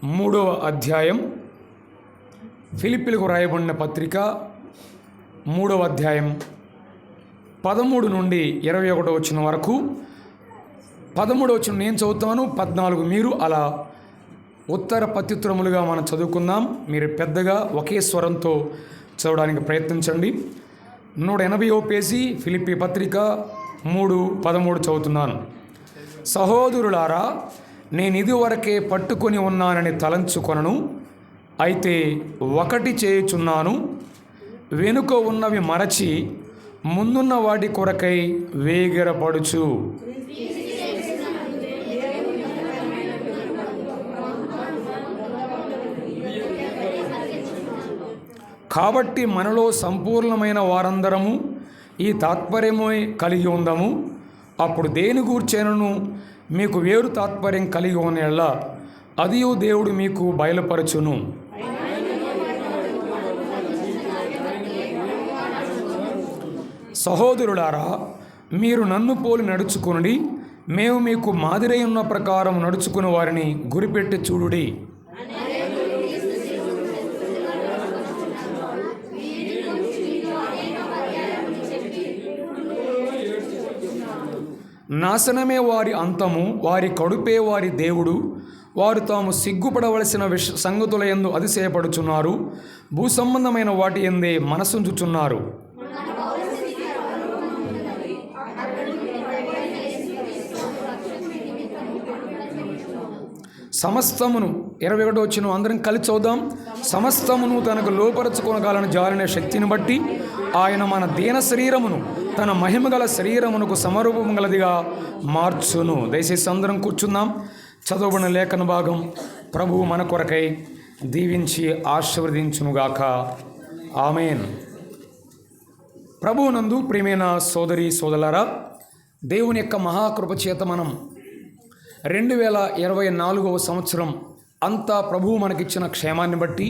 3వ అధ్యాయం ఫిలిప్పీలకు రాయబడిన పత్రిక 3వ అధ్యాయం 13 నుండి 21 వచనం వరకు. 13 వచనం నేను చదువుతాను, 14 మీరు అలా ఉత్తర ప్రత్యుత్తరములుగా మనం చదువుకుందాం. మీరు పెద్దగా ఒకే స్వరంతో చదవడానికి ప్రయత్నించండి. 180వ పేజీ ఫిలిప్పీ పత్రిక 3:13 చదువుతున్నాను. సహోదరులారా, నేను ఇదివరకే పట్టుకొని ఉన్నానని తలంచుకొనను, అయితే ఒకటి చేయుచున్నాను, వెనుక ఉన్నవి మరచి ముందున్న వాటి కొరకై వేగిరపడుచు. కాబట్టి మనలో సంపూర్ణమైన వారందరము ఈ తాత్పర్యమే కలిగి ఉందాము. అప్పుడు దేని గూర్చైనను మీకు వేరు తాత్పర్యం కలిగి ఉన్నలా అదియు దేవుడు మీకు బయలుపరచును. సహోదరులారా, మీరు నన్ను పోలి నడుచుకుని మేము మీకు మాదిరై ఉన్న ప్రకారం నడుచుకుని వారిని గురిపెట్టి చూడుడి. నాశనమే వారి అంతము, వారి కడుపే వారి దేవుడు. వారు తాము సిగ్గుపడవలసిన సంగతుల యందు అతిశయపడుచున్నారు, భూ సంబంధమైన వాటి యందే మనసుంచుచున్నారు. సమస్తమును 21 వచనం అందరం కలిసి చదువుదాం. సమస్తమును తనకు లోపరచుకొనగలను జారిన శక్తిని బట్టి ఆయన మన దీన శరీరమును తన మహిమగల శరీరమునకు సమరూపము గలదిగా మార్చును. దయచేసి అందరం కూర్చుందాం. చదవబడిన లేఖన భాగం ప్రభువు మన కొరకై దీవించి ఆశీర్వదించునుగాక. ఆమేన్. ప్రభువునందు ప్రియమైన సోదరి సోదరులారా, దేవుని యొక్క మహాకృప చేత మనం 2024వ సంవత్సరం అంతా ప్రభువు మనకిచ్చిన క్షేమాన్ని బట్టి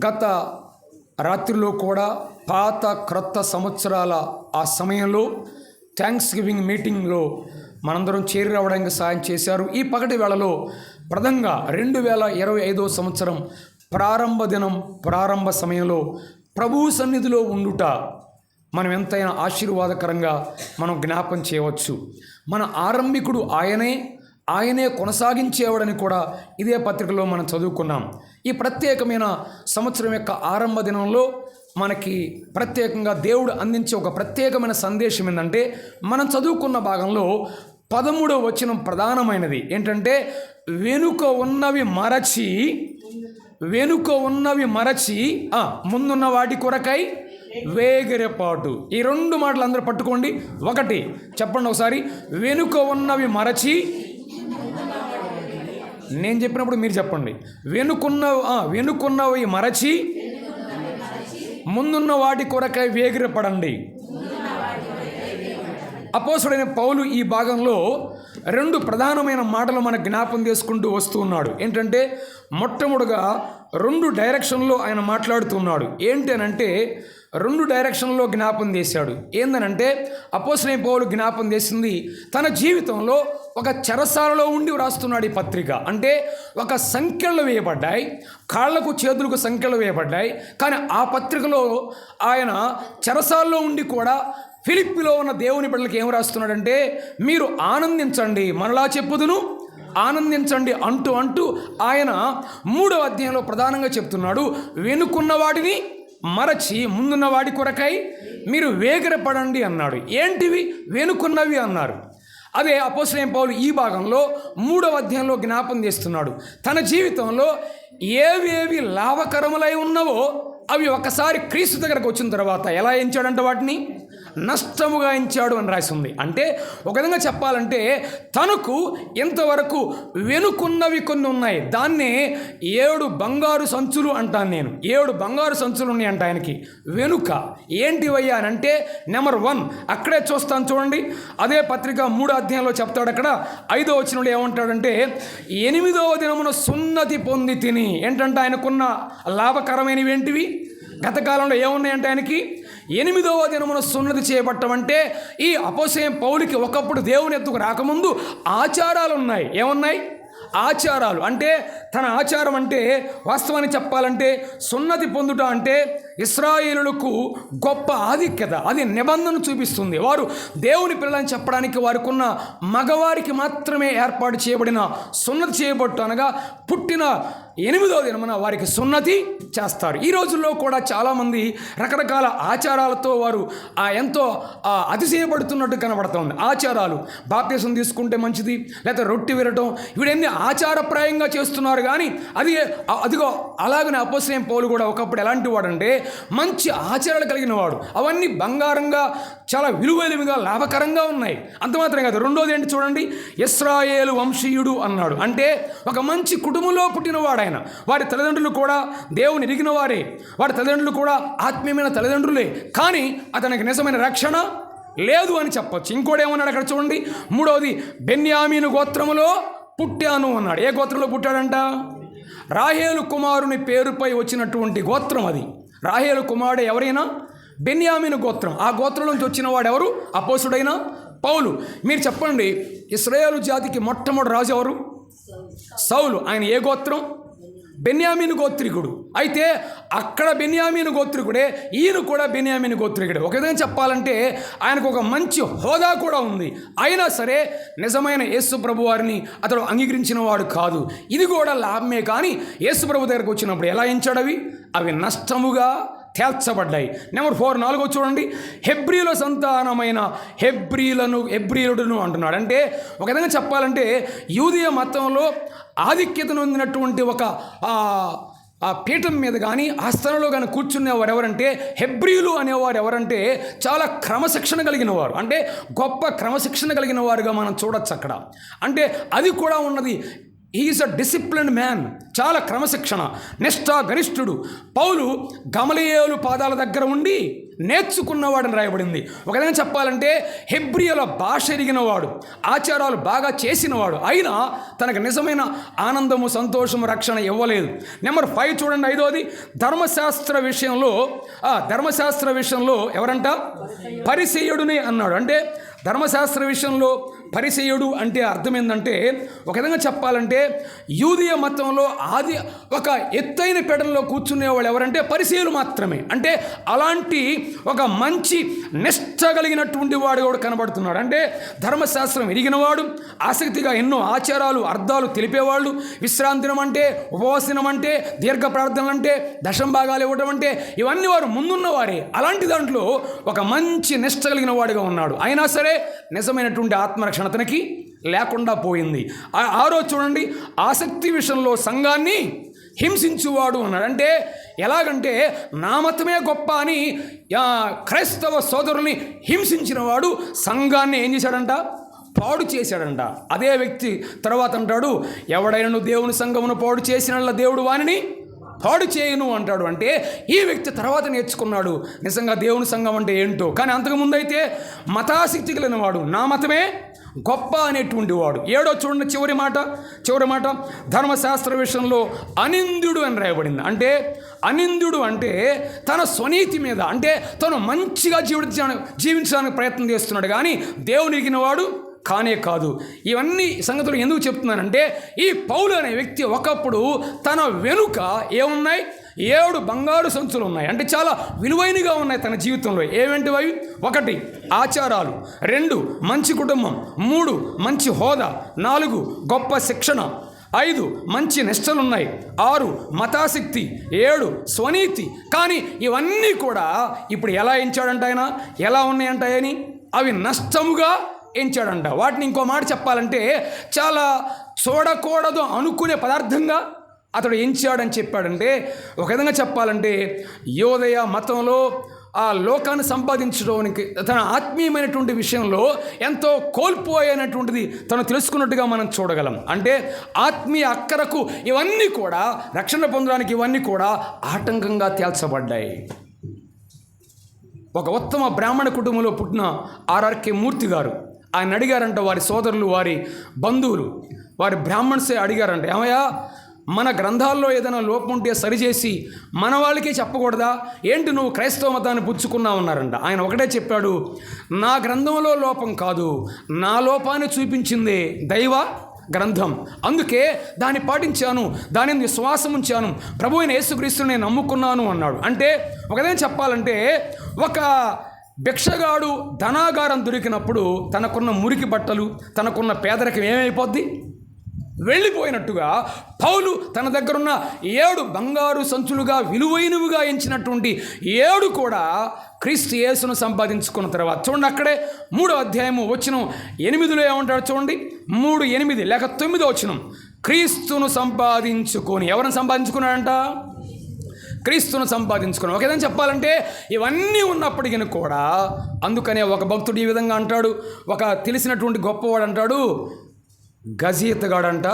గత రాత్రిలో కూడా పాత క్రొత్త సంవత్సరాల ఆ సమయంలో థ్యాంక్స్ గివింగ్ మీటింగ్లో మనందరం చేరి రావడానికి సాయం చేశారు. ఈ పగటి వేళలో ప్రధానంగా 2025వ సంవత్సరం ప్రారంభ దినం, ప్రారంభ సమయంలో ప్రభువు సన్నిధిలో ఉండుట మనం ఎంతైనా ఆశీర్వాదకరంగా మనం జ్ఞాపం చేయవచ్చు. మన ఆరంభికుడు ఆయనే కొనసాగించేవాడని కూడా ఇదే పత్రికలో మనం చదువుకున్నాం. ఈ ప్రత్యేకమైన సంవత్సరం యొక్క ఆరంభ దినంలో మనకి ప్రత్యేకంగా దేవుడు అందించే ఒక ప్రత్యేకమైన సందేశం ఏంటంటే, మనం చదువుకున్న భాగంలో 13వ వచనం ప్రధానమైనది ఏంటంటే, వెనుక ఉన్నవి మరచి ముందున్న వాటి కొరకై వేగిరపాటు. ఈ 2 మాటలు అందరూ పట్టుకోండి. ఒకటి చెప్పండి ఒకసారి, వెనుక ఉన్నవి మరచి. నేను చెప్పినప్పుడు మీరు చెప్పండి. వెనుకున్నవి మరచి ముందున్న వాటి కొరకై వేగిరపడండి. అపోస్తలుడైన పౌలు ఈ భాగంలో 2 ప్రధానమైన మాటలు మన జ్ఞాపం చేసుకుంటూ వస్తూ ఉన్నాడు. ఏంటంటే, మొట్టమొదటిగా 2 డైరెక్షన్లో ఆయన మాట్లాడుతున్నాడు. ఏంటనంటే 2 డైరెక్షన్లో జ్ఞాపం చేశాడు. ఏందనంటే, అపోస్తలుడైన పౌలు జ్ఞాపం చేసింది తన జీవితంలో ఒక చెరసాలలో ఉండి వ్రాస్తున్నాడు ఈ పత్రిక. అంటే ఒక సంఖ్యలు వేయబడ్డాయి, కాళ్లకు చేతులకు సంఖ్యలు వేయబడ్డాయి. కానీ ఆ పత్రికలో ఆయన చెరసాలలో ఉండి కూడా ఫిలిప్పీలో ఉన్న దేవుని బిడ్డలకు ఏం రాస్తున్నాడంటే, మీరు ఆనందించండి, మరలా చెప్పుదును ఆనందించండి అంటూ ఆయన 3వ అధ్యాయంలో ప్రధానంగా చెప్తున్నాడు, వెనుకున్న వాటిని మరచి ముందున్న వాడి కొరకై మీరు వేగిరపడండి అన్నాడు. ఏంటివి వెనుకున్నవి అన్నారు. అదే అపోస్తలుడైన పౌలు ఈ భాగంలో 3వ అధ్యాయంలో జ్ఞాపం చేస్తున్నాడు. తన జీవితంలో ఏవేవి లాభకరములై ఉన్నవో అవి ఒకసారి క్రీస్తు దగ్గరకు వచ్చిన తర్వాత ఎలా ఎంచాడంటే వాటిని నష్టముగా ఎంచాడు అని రాసి ఉంది. అంటే ఒక విధంగా చెప్పాలంటే తనకు ఇంతవరకు వెనుకున్నవి కొన్ని ఉన్నాయి. దాన్నే 7 బంగారు సంచులు అంటాను నేను. 7 బంగారు సంచులు ఉన్నాయి అంట ఆయనకి. వెనుక ఏంటివయ్యా అని అంటే, నెంబర్ 1 అక్కడే చూస్తాను చూడండి. అదే పత్రిక 3వ అధ్యాయంలో చెప్తాడు. అక్కడ 5వ వచనంలో ఏమంటాడంటే, 8వ దినమున సున్నతి పొంది తిని. ఏంటంటే ఆయనకున్న లాభకరమైనవి ఏంటివి? గత కాలంలో ఏమున్నాయంటే ఆయనకి 8వ దినమున సున్నతి చేయబట్టమంటే, ఈ అపోస్తలుడైన పౌలుకి ఒకప్పుడు దేవుని ఎద్దుకు రాకముందు ఆచారాలు ఉన్నాయి. ఏమున్నాయి? ఆచారాలు అంటే తన ఆచారం అంటే వాస్తవాన్ని చెప్పాలంటే సున్నతి పొందుట అంటే ఇశ్రాయేలులకు గొప్ప ఆధిక్యత, అది నిబంధన చూపిస్తుంది. వారు దేవుని పిల్లలని చెప్పడానికి వారికి ఉన్న మగవారికి మాత్రమే ఏర్పాటు చేయబడిన సున్నతి చేయబట్టు అనగా పుట్టిన 8వ దినమున వారికి సున్నతి చేస్తారు. ఈ రోజుల్లో కూడా చాలామంది రకరకాల ఆచారాలతో వారు ఎంతో అతిశయపడుతున్నట్టు కనబడుతుంది. ఆచారాలు, బాప్తిసం తీసుకుంటే మంచిది, లేకపోతే రొట్టె విరటం, వీడన్నీ ఆచారప్రాయంగా చేస్తున్నారు. కానీ అదిగో అలాగనే అపోస్తలుడైన పౌలు కూడా ఒకప్పుడు ఎలాంటి వాడంటే మంచి ఆచారాలు కలిగిన వాడు. అవన్నీ బంగారంగా చాలా విలువైనవిగా లాభకరంగా ఉన్నాయి. అంత మాత్రమే కాదు, రెండోది ఏంటి చూడండి, ఇశ్రాయేలు వంశీయుడు అన్నాడు. అంటే ఒక మంచి కుటుంబంలో పుట్టినవాడు ఆయన. వారి తల్లిదండ్రులు కూడా దేవుని ఎరిగిన వారే, వారి తల్లిదండ్రులు కూడా ఆత్మీయమైన తల్లిదండ్రులే. కానీ అతనికి నిజమైన రక్షణ లేదు అని చెప్పొచ్చు. ఇంకోటేమన్నాడు అక్కడ చూడండి, 3వది బెన్యామీను గోత్రములో పుట్టాను అన్నాడు. ఏ గోత్రంలో పుట్టాడంట? రాహేలు కుమారుని పేరుపై వచ్చినటువంటి గోత్రం అది. రాహేలు కుమారుడు ఎవరైనా బెన్యామీను గోత్రం. ఆ గోత్రం నుంచి వచ్చిన వాడు ఎవరు? అపోస్తుడైన పౌలు. మీరు చెప్పండి, ఇశ్రాయేలు జాతికి మొట్టమొదటి రాజు ఎవరు? సౌలు. ఆయన ఏ గోత్రం? బెన్యామీను గోత్రికుడు. అయితే అక్కడ బెన్యామీను గోత్రికుడే, ఈయన కూడా బెన్యామీను గోత్రికుడే. ఒక విధంగా చెప్పాలంటే ఆయనకు ఒక మంచి హోదా కూడా ఉంది. అయినా సరే నిజమైన యేసు ప్రభు వారిని అతడు అంగీకరించిన వాడు కాదు. ఇది కూడా లాభమే. కానీ యేసు ప్రభు దగ్గరకు వచ్చినప్పుడు ఎలా ఎంచాడు? అవి నష్టముగా తేల్చబడ్డాయి. నెంబర్ 4, 4 చూడండి, హెబ్రీల సంతానమైన హెబ్రీయుడును అంటున్నాడు. అంటే ఒక విధంగా చెప్పాలంటే యూదీయ మతంలో ఆధిక్యత నొందినటువంటి ఒక ఆ పీఠం మీద కానీ ఆ స్థలంలో కానీ కూర్చునేవారు ఎవరంటే హెబ్రీలు అనేవారు ఎవరంటే చాలా క్రమశిక్షణ కలిగిన వారు. అంటే గొప్ప క్రమశిక్షణ కలిగిన వారుగా మనం చూడొచ్చు అక్కడ. అంటే అది కూడా ఉన్నది. ఈజ్ అ డిసిప్లిన్డ్ మ్యాన్, చాలా క్రమశిక్షణ, నిష్ఠా గరిష్ఠుడు. పౌలు గమలీయేలు పాదాల దగ్గర ఉండి నేర్చుకున్నవాడని రాయబడింది. ఒక విధంగా చెప్పాలంటే హెబ్రీయుల భాష ఎరిగినవాడు, ఆచారాలు బాగా చేసినవాడు. అయినా తనకు నిజమైన ఆనందము, సంతోషము, రక్షణ ఇవ్వలేదు. నెంబర్ 5 చూడండి, 5వది ధర్మశాస్త్ర విషయంలో ఎవరంట? పరిసయ్యుడుని అన్నాడు. అంటే ధర్మశాస్త్ర విషయంలో పరిసయ్యుడు అంటే అర్థం ఏంటంటే ఒక విధంగా చెప్పాలంటే యూదీయ మతంలో ఒక ఎత్తైన పీఠంలో కూర్చునేవాళ్ళు ఎవరంటే పరిసయ్యులు మాత్రమే. అంటే అలాంటి ఒక మంచి నిష్ఠ కలిగినటువంటి వాడు కూడా కనబడుతున్నాడు. అంటే ధర్మశాస్త్రం ఎరిగినవాడు, ఆసక్తిగా ఎన్నో ఆచారాలు, అర్థాలు తెలిపేవాళ్ళు, విశ్రాంతినం అంటే, ఉపవాసనం అంటే, దీర్ఘ ప్రార్థనలు అంటే, దశంభాగాలు ఇవ్వడం అంటే, ఇవన్నీ వారు ముందున్నవారే. అలాంటి దాంట్లో ఒక మంచి నిష్ఠ కలిగిన వాడిగా ఉన్నాడు. అయినా సరే నిజమైనటువంటి ఆత్మరక్షణ అతనికి లేకుండా పోయింది. 6 చూడండి, ఆసక్తి విషయంలో సంఘాన్ని హింసించువాడు అన్నాడు. అంటే ఎలాగంటే నా మతమే గొప్ప అని క్రైస్తవ సోదరుల్ని హింసించిన వాడు సంఘాన్ని ఏం చేశాడంట? పాడు చేశాడంట. అదే వ్యక్తి తర్వాత అంటాడు, ఎవడైనా దేవుని సంఘమును పాడు చేసిన దేవుడు వానిని పాడు చేయను అంటాడు. అంటే ఈ వ్యక్తి తర్వాత నేర్చుకున్నాడు నిజంగా దేవుని సంఘం అంటే ఏంటో. కానీ అంతకుముందైతే మతాసక్తి కలిగిన వాడు, నా మతమే గొప్ప అనేటువంటి వాడు. 7 చూడండి, చివరి మాట ధర్మశాస్త్ర విషయంలో అనింద్యుడు అని రాయబడింది. అంటే అనింద్యుడు అంటే తన స్వనీతి మీద, అంటే తను మంచిగా జీవించడానికి ప్రయత్నం చేస్తున్నాడు. కానీ దేవుని ఎరిగిన వాడు కానే కాదు. ఇవన్నీ సంగతులు ఎందుకు చెప్తున్నానంటే ఈ పౌలు అనే వ్యక్తి ఒకప్పుడు తన వెనుక ఏమున్నాయి? 7 బంగారు సంచులు ఉన్నాయి. అంటే చాలా విలువైనగా ఉన్నాయి తన జీవితంలో. ఏవేంటివి? 1 ఆచారాలు, 2 మంచి కుటుంబం, 3 మంచి హోదా, 4 గొప్ప శిక్షణ, 5 మంచి నిష్టలున్నాయి, 6 మతాసక్తి, 7 స్వనీతి. కానీ ఇవన్నీ కూడా ఇప్పుడు ఎలా ఎంచాడంట ఆయన? ఎలా ఉన్నాయంటాయని అవి నష్టముగా ఎంచాడంట. వాటిని ఇంకో మాట చెప్పాలంటే చాలా చూడకూడదు అనుకునే పదార్థంగా అతడు ఎంచాడని చెప్పాడంటే ఒక విధంగా చెప్పాలంటే యోదయ మతంలో ఆ లోకాన్ని సంపాదించడానికి తన ఆత్మీయమైనటువంటి విషయంలో ఎంతో కోల్పోయినటువంటిది తను తెలుసుకున్నట్టుగా మనం చూడగలం. అంటే ఆత్మీయ అక్కరకు ఇవన్నీ కూడా, రక్షణ పొందడానికి ఇవన్నీ కూడా ఆటంకంగా తేల్చబడ్డాయి. ఒక ఉత్తమ బ్రాహ్మణ కుటుంబంలో పుట్టిన ఆర్ఆర్కే మూర్తి గారు ఆయన అడిగారంట, వారి సోదరులు, వారి బంధువులు, వారి బ్రాహ్మణ్సే అడిగారంట, ఏమయ్యా మన గ్రంథాల్లో ఏదైనా లోపం ఉంటే సరిచేసి మన వాళ్ళకే చెప్పకూడదా? ఏంటి నువ్వు క్రైస్తవ మతాన్ని పుచ్చుకున్నావు అన్నారంట. ఆయన ఒకటే చెప్పాడు, నా గ్రంథంలో లోపం కాదు, నా లోపాన్ని చూపించిందే దైవ గ్రంథం. అందుకే దాన్ని పాటించాను, దాని విశ్వాసం ఉంచాను, ప్రభు అయిన యేసుక్రీస్తుని నేను నమ్ముకున్నాను అన్నాడు. అంటే ఒకదేం చెప్పాలంటే, ఒక భిక్షగాడు ధనాగారం దొరికినప్పుడు తనకున్న మురికి బట్టలు, తనకున్న పేదరికం ఏమైపోద్ది? వెళ్ళిపోయినట్టుగా పౌలు తన దగ్గరున్న 7 బంగారు సంచులుగా విలువైనవిగా ఎంచినటువంటి 7 కూడా క్రీస్తు యేసును సంపాదించుకున్న తర్వాత చూడండి, అక్కడే 3వ అధ్యాయము వచనం 8లో ఏమంటాడు చూడండి. 3:8 లేక 9వ వచనం, క్రీస్తును సంపాదించుకొని. ఎవరిని సంపాదించుకున్నాడంట? క్రీస్తును సంపాదించుకుని. ఒకదేం చెప్పాలంటే, ఇవన్నీ ఉన్నప్పటికీ కూడా, అందుకనే ఒక భక్తుడు ఈ విధంగా అంటాడు, ఒక తెలిసినటువంటి గొప్పవాడు అంటాడు, గజీతగాడంట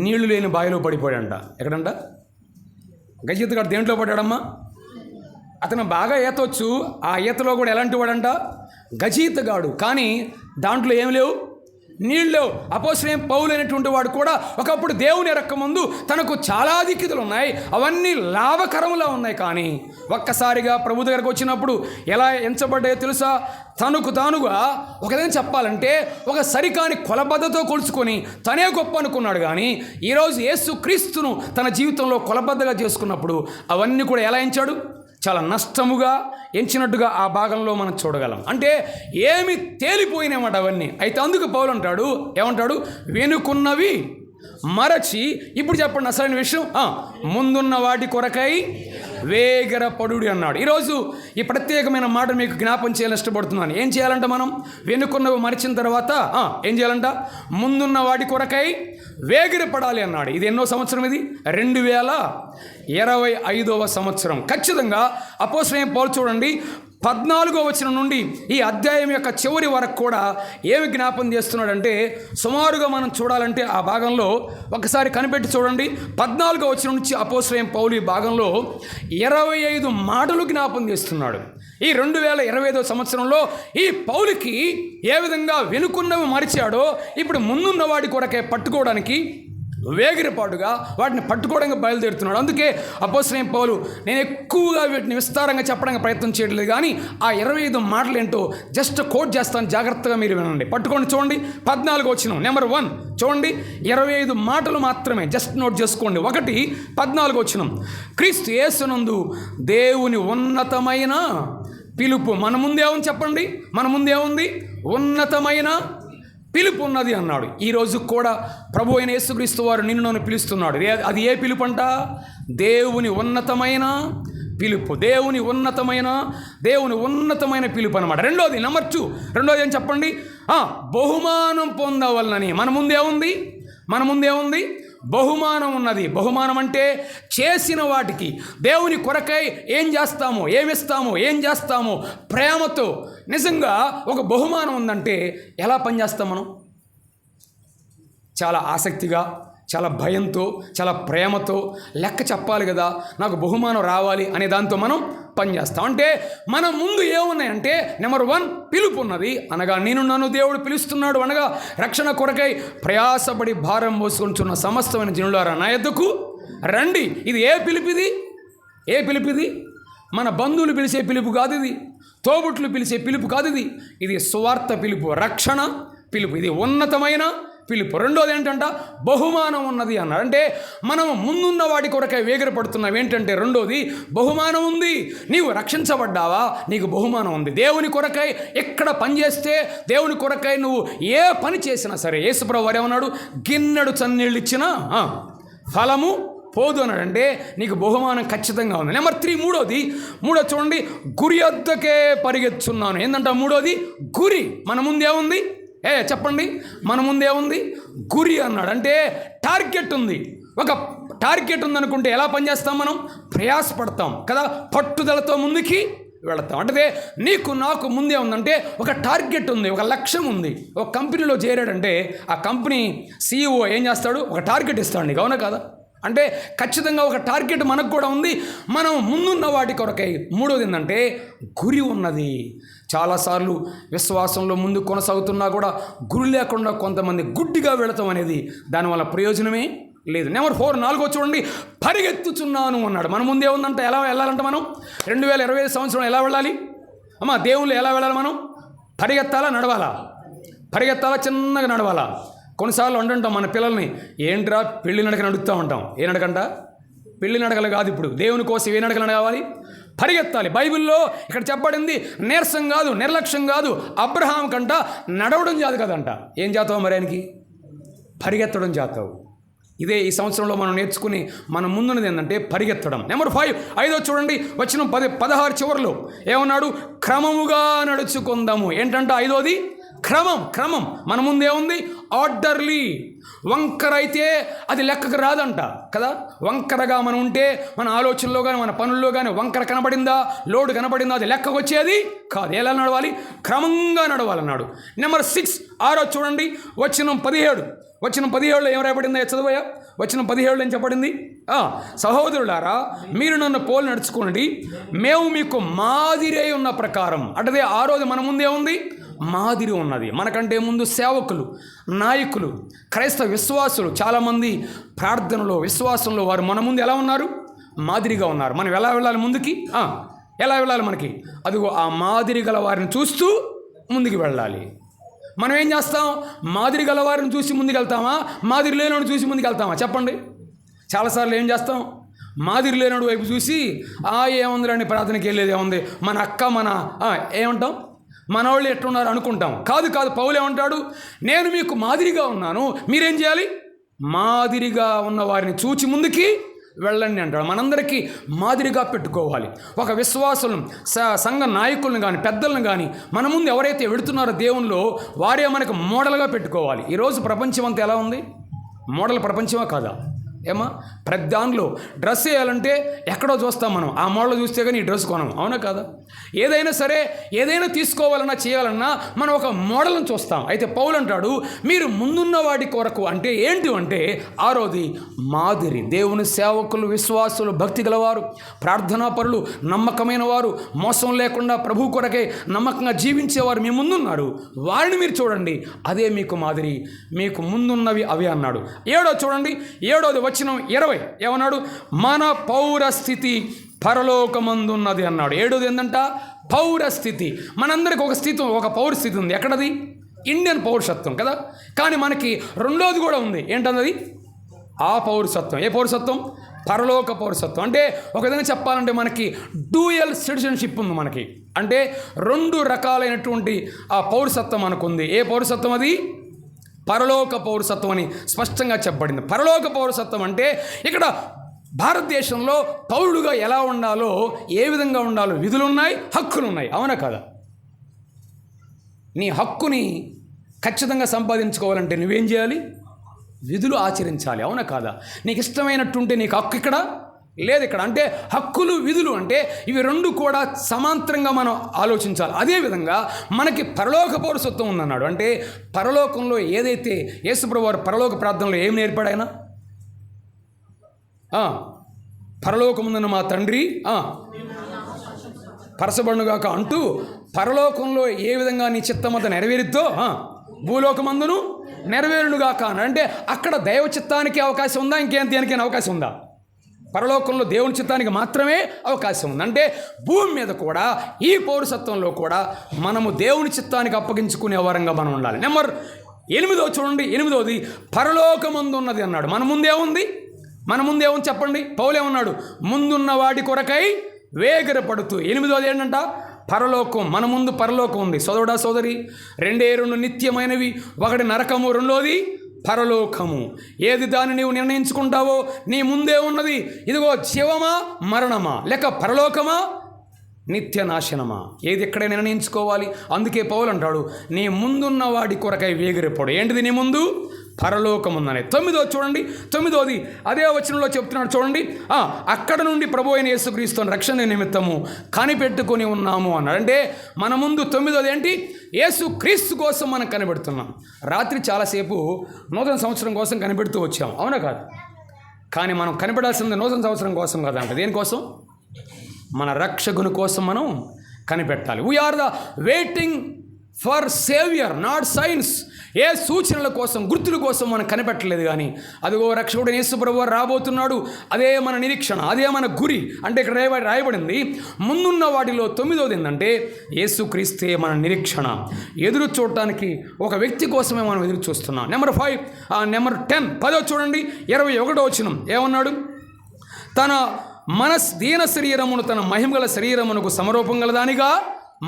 నీళ్లు లేని బావిలో పడిపోయాడంట. ఎక్కడంట? గజీతగాడు దేంట్లో పడ్డాడమ్మా? అతను బాగా ఈతవచ్చు, ఆ ఈతలో కూడా ఎలాంటి వాడంట? గజీతగాడు. కానీ దాంట్లో ఏం లేవు, నీళ్ళు. అపోస్తలుడైన పౌలు అనేటువంటి వాడు కూడా ఒకప్పుడు దేవుని ఎరక్కముందు తనకు చాలా అధిక్యతలు ఉన్నాయి, అవన్నీ లాభకరములా ఉన్నాయి. కానీ ఒక్కసారిగా ప్రభు దగ్గరకు వచ్చినప్పుడు ఎలా ఎంచబడ్డాయో తెలుసా? తనకు తానుగా ఒకదేం చెప్పాలంటే, ఒక సరికాని కొలబద్దతో కొలుచుకొని తనే గొప్ప అనుకున్నాడు. కానీ ఈరోజు యేసు క్రీస్తును తన జీవితంలో కొలబద్దగా చేసుకున్నప్పుడు అవన్నీ కూడా ఎలా ఎంచాడు? చాలా నష్టముగా ఎంచినట్టుగా ఆ భాగంలో మనం చూడగలం. అంటే ఏమి తేలిపోయినాయన్నమాట అవన్నీ. అయితే అందుకు పౌలు అంటాడు, ఏమంటాడు? వెనుకున్నవి మరచి, ఇప్పుడు చెప్పండి అసలైన విషయం, ముందున్న వాటి కొరకై వేగరపడుడి అన్నాడు. ఈరోజు ఈ ప్రత్యేకమైన మాట మీకు జ్ఞాపం చేయాలని ఇష్టపడుతున్నాను. ఏం చేయాలంట? మనం వెనుకున్నవి మరిచిన తర్వాత ఏం చేయాలంట? ముందున్న వాటి కొరకై వేగిరపడాలి అన్నాడు. ఇది ఎన్నో సంవత్సరం? ఇది 2025వ సంవత్సరం. ఖచ్చితంగా అపోస్తలుడైన పౌలు చూడండి, 14వ వచనం నుండి ఈ అధ్యాయం యొక్క చివరి వరకు కూడా ఏమి జ్ఞాపం చేస్తున్నాడంటే, సుమారుగా మనం చూడాలంటే ఆ భాగంలో ఒకసారి కనిపెట్టి చూడండి. 14వ వచనం నుంచి అపోస్తలుడైన పౌలు ఈ భాగంలో 25 మాటలు జ్ఞాపం చేస్తున్నాడు. ఈ 2025వ సంవత్సరంలో ఈ పౌలుకి ఏ విధంగా వెనుకున్నవి మరిచాడో, ఇప్పుడు ముందున్న వాడి కొరకే పట్టుకోవడానికి వేగిరపాటుగా వాటిని పట్టుకోవడానికి బయలుదేరుతున్నాడు. అందుకే అపోస్తలుడైన పౌలు, నేను ఎక్కువగా వీటిని విస్తారంగా చెప్పడానికి ప్రయత్నం చేయట్లేదు, కానీ ఆ 25 మాటలు ఏంటో జస్ట్ కోట్ చేస్తాను, జాగ్రత్తగా మీరు వినండి. పట్టుకోండి. చూడండి 14వ వచనం, నెంబర్ 1 చూడండి. 25 మాటలు మాత్రమే, జస్ట్ నోట్ చేసుకోండి. 14వ వచనం, క్రీస్తు యేసునందు దేవుని ఉన్నతమైన పిలుపు. మన ముందేముంది చెప్పండి? మన ముందేముంది? ఉన్నతమైన పిలుపు ఉన్నది అన్నాడు. ఈరోజు కూడా ప్రభు అయిన యేసుక్రీస్తు వారు నిన్ను నన్ను పిలుస్తున్నాడు. అది ఏ పిలుపు అంట? దేవుని ఉన్నతమైన పిలుపు. దేవుని ఉన్నతమైన పిలుపు అన్నమాట. రెండోది, నెంబర్ 2, రెండోది ఏం చెప్పండి? బహుమానం పొందవలనని. మన ముందేముంది? బహుమానం ఉన్నది. బహుమానం అంటే చేసిన వాటికి దేవుని కొరకై ఏం చేస్తామో ప్రేమతో నిజంగా ఒక బహుమానం ఉందంటే ఎలా పనిచేస్తాం మనం? చాలా ఆసక్తిగా, చాలా భయంతో, చాలా ప్రేమతో లెక్క చెప్పాలి కదా, నాకు బహుమానం రావాలి అనే దాంతో మనం పనిచేస్తాం. అంటే మన ముందు ఏమున్నాయంటే, నెంబర్ 1 పిలుపు ఉన్నది, అనగా నేను నన్ను దేవుడు పిలుస్తున్నాడు, అనగా రక్షణ కొరకై ప్రయాసపడి భారం మోసుకుంటున్న సమస్తమైన జనులారా నా యొద్దకు రండి. ఇది ఏ పిలుపు? మన బంధువులు పిలిచే పిలుపు కాదు ఇది, తోబుట్లు పిలిచే పిలుపు కాదు ఇది. ఇది సువార్త పిలుపు, రక్షణ పిలుపు. ఇది ఉన్నతమైన పిలుపు. రెండోది ఏంటంట? బహుమానం ఉన్నది అన్నాడు. అంటే మనం ముందున్న వాటి కొరకై వేగిరపడుతున్నాం. ఏంటంటే రెండోది, బహుమానం ఉంది. నీవు రక్షించబడ్డావా? నీకు బహుమానం ఉంది. దేవుని కొరకై ఎక్కడ పని చేస్తే, దేవుని కొరకై నువ్వు ఏ పని చేసినా సరే, యేసుప్రభువు వారు ఏమన్నాడు? గిన్నెడు చన్నీళ్ళు ఇచ్చినా ఫలము పోదు అన్నాడు. అంటే నీకు బహుమానం ఖచ్చితంగా ఉంది. నెంబర్ 3, మూడోది చూడండి, గురి వద్దకే పరిగెత్తున్నాను. ఏంటంట మూడోది? గురి. మన ముందేముంది? చెప్పండి, మన ముందేముంది? గురి అన్నాడు. అంటే టార్గెట్ ఉంది. ఒక టార్గెట్ ఉందనుకుంటే ఎలా పనిచేస్తాం మనం? ప్రయాసపడతాం కదా, పట్టుదలతో ముందుకి వెళతాం. అంటే నాకు ముందే ఉందంటే ఒక టార్గెట్ ఉంది, ఒక లక్ష్యం ఉంది. ఒక కంపెనీలో చేరాడంటే ఆ కంపెనీ CEO ఏం చేస్తాడు? ఒక టార్గెట్ ఇస్తాడు నీకు, అవునా కదా? అంటే ఖచ్చితంగా ఒక టార్గెట్ మనకు కూడా ఉంది. మనం ముందున్న వాటి కొరకై. మూడోది ఏంటంటే గురి ఉన్నది. చాలాసార్లు విశ్వాసంలో ముందు కొనసాగుతున్నా కూడా గురి లేకుండా కొంతమంది గుడ్డిగా వెళతాం అనేది దానివల్ల ప్రయోజనమే లేదు. నెంబర్ 4, 4 చూడండి, పరిగెత్తుచున్నాను అన్నాడు. మన ముందే ఉందంటే ఎలా వెళ్ళాలంట మనం? 2025 సంవత్సరం ఎలా వెళ్ళాలి అమ్మా? దేవుళ్ళు ఎలా వెళ్ళాలి మనం? పరిగెత్తాలా, నడవాలా? పరిగెత్తాలా, చిన్నగా నడవాలా? కొన్నిసార్లు అంటుంటాం మన పిల్లల్ని, ఏంట్రా పెళ్లి నడకని అడుగుతూ ఉంటాం. ఏ నడకంట? పెళ్లి నడకలు కాదు, ఇప్పుడు దేవుని కోసం ఏ నడకలు కావాలి? పరిగెత్తాలి. బైబిల్లో ఇక్కడ చెప్పబడింది నీరసం కాదు, నిర్లక్ష్యం కాదు. అబ్రహాం కంట నడవడం జాదు కదంట. ఏం చేస్తావు మరి ఆయనకి? పరిగెత్తడం చేస్తావు. ఇదే ఈ సంవత్సరంలో మనం నేర్చుకుని మనం ముందున్నది ఏంటంటే పరిగెత్తడం. నెంబర్ 5, 5 చూడండి, వచ్చిన 16 చివరిలో ఏమన్నాడు? క్రమముగా నడుచుకుందాము. ఏంటంట 5ది? క్రమం. మన ముందేముంది? ఆర్డర్లీ. వంకర అయితే అది లెక్కకు రాదంట కదా. వంకరగా మనం ఉంటే మన ఆలోచనలో కానీ మన పనుల్లో కానీ వంకర కనబడిందా, లోడు కనబడిందా, అది లెక్కకు వచ్చేది కాదు. ఎలా నడవాలి? క్రమంగా నడవాలన్నాడు. నెంబర్ 6, 6 చూడండి, వచనం 17లో ఏం రాయబడిందో చదవయా? వచనం 17 ఏం చెప్పబడింది? సహోదరులారా, మీరు నన్ను పోలి నడుచుకోండి, మేము మీకు మాదిరి ఉన్న ప్రకారం. అంటే ఆ రోజు మన ముందే ఉంది మాదిరి ఉన్నది. మనకంటే ముందు సేవకులు, నాయకులు, క్రైస్తవ విశ్వాసులు చాలామంది ప్రార్థనలో, విశ్వాసంలో వారు మన ముందు ఎలా ఉన్నారు? మాదిరిగా ఉన్నారు. మనం ఎలా వెళ్ళాలి ముందుకి? ఎలా వెళ్ళాలి మనకి? అదిగో ఆ మాదిరి గల వారిని చూస్తూ ముందుకు వెళ్ళాలి. మనం ఏం చేస్తాం? మాదిరి గల వారిని చూసి ముందుకెళ్తామా? మాదిరి లేనోడు చూసి ముందుకెళ్తామా? చెప్పండి. చాలాసార్లు ఏం చేస్తాం? మాదిరి లేనోడు వైపు చూసి ఏముందిరండి, ప్రార్థనకి వెళ్ళేది ఏముంది, మన అక్క మన ఏమంటాం, మన వాళ్ళు ఎట్లున్నారు అనుకుంటాం. కాదు, పౌలు ఏమంటాడు? నేను మీకు మాదిరిగా ఉన్నాను, మీరేం చేయాలి? మాదిరిగా ఉన్న వారిని చూచి ముందుకి వెళ్ళండి అంటాడు. మనందరికీ మాదిరిగా పెట్టుకోవాలి. ఒక విశ్వాసులను, సంఘ నాయకులను కానీ పెద్దలను కానీ మన ముందు ఎవరైతే వెళుతున్నారో దేవునిలో, వారే మనకు మోడల్గా పెట్టుకోవాలి. ఈరోజు ప్రపంచం అంతా ఎలా ఉంది? మోడల్ ప్రపంచమా కాదా? ఏమా? ప్రతి దానిలో డ్రెస్ వేయాలంటే ఎక్కడో చూస్తాం మనం, ఆ మోడల్ చూస్తే కానీ ఈ డ్రెస్ కొనం. అవునా కాదా? ఏదైనా సరే, ఏదైనా తీసుకోవాలన్నా చేయాలన్నా మనం ఒక మోడల్ని చూస్తాం. అయితే పౌలు అంటాడు, మీరు ముందున్న వాటి కొరకు అంటే ఏంటి అంటే 6ది మాదిరి. దేవుని సేవకులు, విశ్వాసులు, భక్తి గలవారు, ప్రార్థనాపరులు, నమ్మకమైన వారు, మోసం లేకుండా ప్రభు కొరకే నమ్మకంగా జీవించేవారు మీ ముందున్నారు. వారిని మీరు చూడండి, అదే మీకు మాదిరి. మీకు ముందున్నవి అవి అన్నాడు. 7వ చూడండి, 7వ వచనం 20 ఏమన్నాడు? మన పౌరస్థితి పరలోకమందున్నది అన్నాడు. 7ది ఏంటంట? పౌరస్థితి. మనందరికి ఒక స్థితి, ఒక పౌరస్థితి ఉంది. ఎక్కడది? ఇండియన్ పౌరసత్వం కదా. కానీ మనకి 2వది కూడా ఉంది. ఏంటన్నది? ఆ పౌరసత్వం. ఏ పౌరసత్వం? పరలోక పౌరసత్వం. అంటే ఒక విధంగా చెప్పాలంటే మనకి డ్యూయల్ సిటిజన్షిప్ ఉంది మనకి. అంటే 2 రకాలైనటువంటి ఆ పౌరసత్వం మనకుంది. ఏ పౌరసత్వం అది? పరలోక పౌరసత్వం అని స్పష్టంగా చెప్పబడింది. పరలోక పౌరసత్వం అంటే ఇక్కడ భారతదేశంలో పౌరుడుగా ఎలా ఉండాలో, ఏ విధంగా ఉండాలో విధులున్నాయి, హక్కులున్నాయి. అవునా కదా? నీ హక్కుని ఖచ్చితంగా సంపాదించుకోవాలంటే నువ్వేం చేయాలి? విధులు ఆచరించాలి. అవునా కాదా? నీకు ఇష్టమైనట్టుంటే నీకు హక్కు ఇక్కడ లేదు. ఇక్కడ అంటే హక్కులు, విధులు అంటే ఇవి 2 కూడా సమాంతరంగా మనం ఆలోచించాలి. అదేవిధంగా మనకి పరలోక పౌరసత్వం ఉందన్నాడు. అంటే పరలోకంలో ఏదైతే యేసుప్రభువు వారు పరలోక ప్రార్థనలో ఏం నేర్పాడు ఆయన? పరలోకముందున్న మా తండ్రి పరసబడుగాక అంటూ పరలోకంలో ఏ విధంగా నీ చిత్తమంతా నెరవేరుద్దో భూలోకమందును నెరవేరునుగాక. అంటే అక్కడ దైవ చిత్తానికి అవకాశం ఉందా? ఇంకేం దేనికైనా అవకాశం ఉందా? పరలోకంలో దేవుని చిత్తానికి మాత్రమే అవకాశం ఉంది. అంటే భూమి మీద కూడా ఈ పౌరసత్వంలో కూడా మనము దేవుని చిత్తానికి అప్పగించుకునే వరంగా మనం ఉండాలి. నెంబర్ 8 చూడండి, 8ది పరలోకమందు ఉన్నది అన్నాడు. మన ముందేముంది? చెప్పండి. పౌలేమన్నాడు? ముందున్న వాటి కొరకై వేగిరపడుతూ. 8ది ఏంటంట? పరలోకం. మన ముందు పరలోకం ఉంది. సోదరుడా, సోదరి, 2 నిత్యమైనవి. ఒకటి నరకము, 2వది పరలోకము. ఏది దాన్ని నీవు నిర్ణయించుకుంటావో నీ ముందే ఉన్నది. ఇదిగో జీవమా, మరణమా, లేక పరలోకమా, నిత్య నాశనమా, ఏది ఎక్కడే నిర్ణయించుకోవాలి. అందుకే పౌలు అంటాడు, నీ ముందున్న వాడి కొరకై వేగిరపడు. ఏంటిది నీ ముందు? పరలోకం ఉందని. 9వ చూడండి, 9వది అదే వచనంలో చెప్తున్నాడు చూడండి. అక్కడ నుండి ప్రభు అయిన యేసుక్రీస్తుని రక్షణ నిమిత్తము కనిపెట్టుకొని ఉన్నాము అన్నాడు. అంటే మన ముందు 9వది ఏంటి? యేసుక్రీస్తు కోసం మనం కనిపెడుతున్నాం. రాత్రి చాలాసేపు నూతన సంవత్సరం కోసం కనిపెడుతూ వచ్చాం. అవునా కాదు? కానీ మనం కనిపెడాల్సింది నూతన సంవత్సరం కోసం కాదంట. దేనికోసం? మన రక్షకుని కోసం మనం కనిపెట్టాలి. We're the waiting for saviour, not science. ఏ సూచనల కోసం, గుర్తుల కోసం మనం కనిపెట్టలేదు. కానీ అదిగో రక్షకుడు యేసు ప్రభువు రాబోతున్నాడు, అదే మన నిరీక్షణ, అదే మన గురి. అంటే ఇక్కడ రాయబడింది ముందున్న వాటిలో 9వది ఏంటంటే యేసుక్రీస్తే మన నిరీక్షణ. ఎదురు చూడటానికి ఒక వ్యక్తి కోసమే మనం ఎదురు చూస్తున్నాం. నెంబర్ 10 చూడండి, 21వ వచనం ఏమన్నాడు? తన దీన శరీరమును తన మహిమగల శరీరమునకు సమరూపం గలదానిగా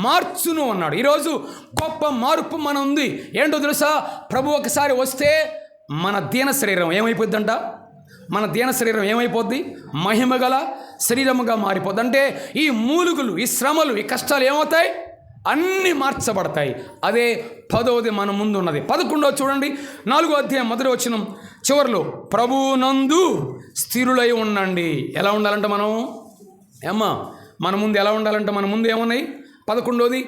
మార్చును అన్నాడు. ఈరోజు గొప్ప మార్పు మన ఉంది. ఏంటో తెలుసా? ప్రభు ఒకసారి వస్తే మన దీన శరీరం ఏమైపోద్దంట? మన దీన శరీరం ఏమైపోద్ది? మహిమగల శరీరముగా మారిపోద్ది. అంటే ఈ మూలుగులు, ఈ శ్రమలు, ఈ కష్టాలు ఏమవుతాయి? అన్నీ మార్చబడతాయి. అదే 10వది మన ముందు ఉన్నది. 11వ చూడండి, 4వ అధ్యాయం 1వ వచనం చివరిలో, ప్రభువునందు స్థిరులై ఉండండి. ఎలా ఉండాలంట మనం? మన ముందు ఎలా ఉండాలంట? మన ముందు ఏమున్నాయి? 11వది,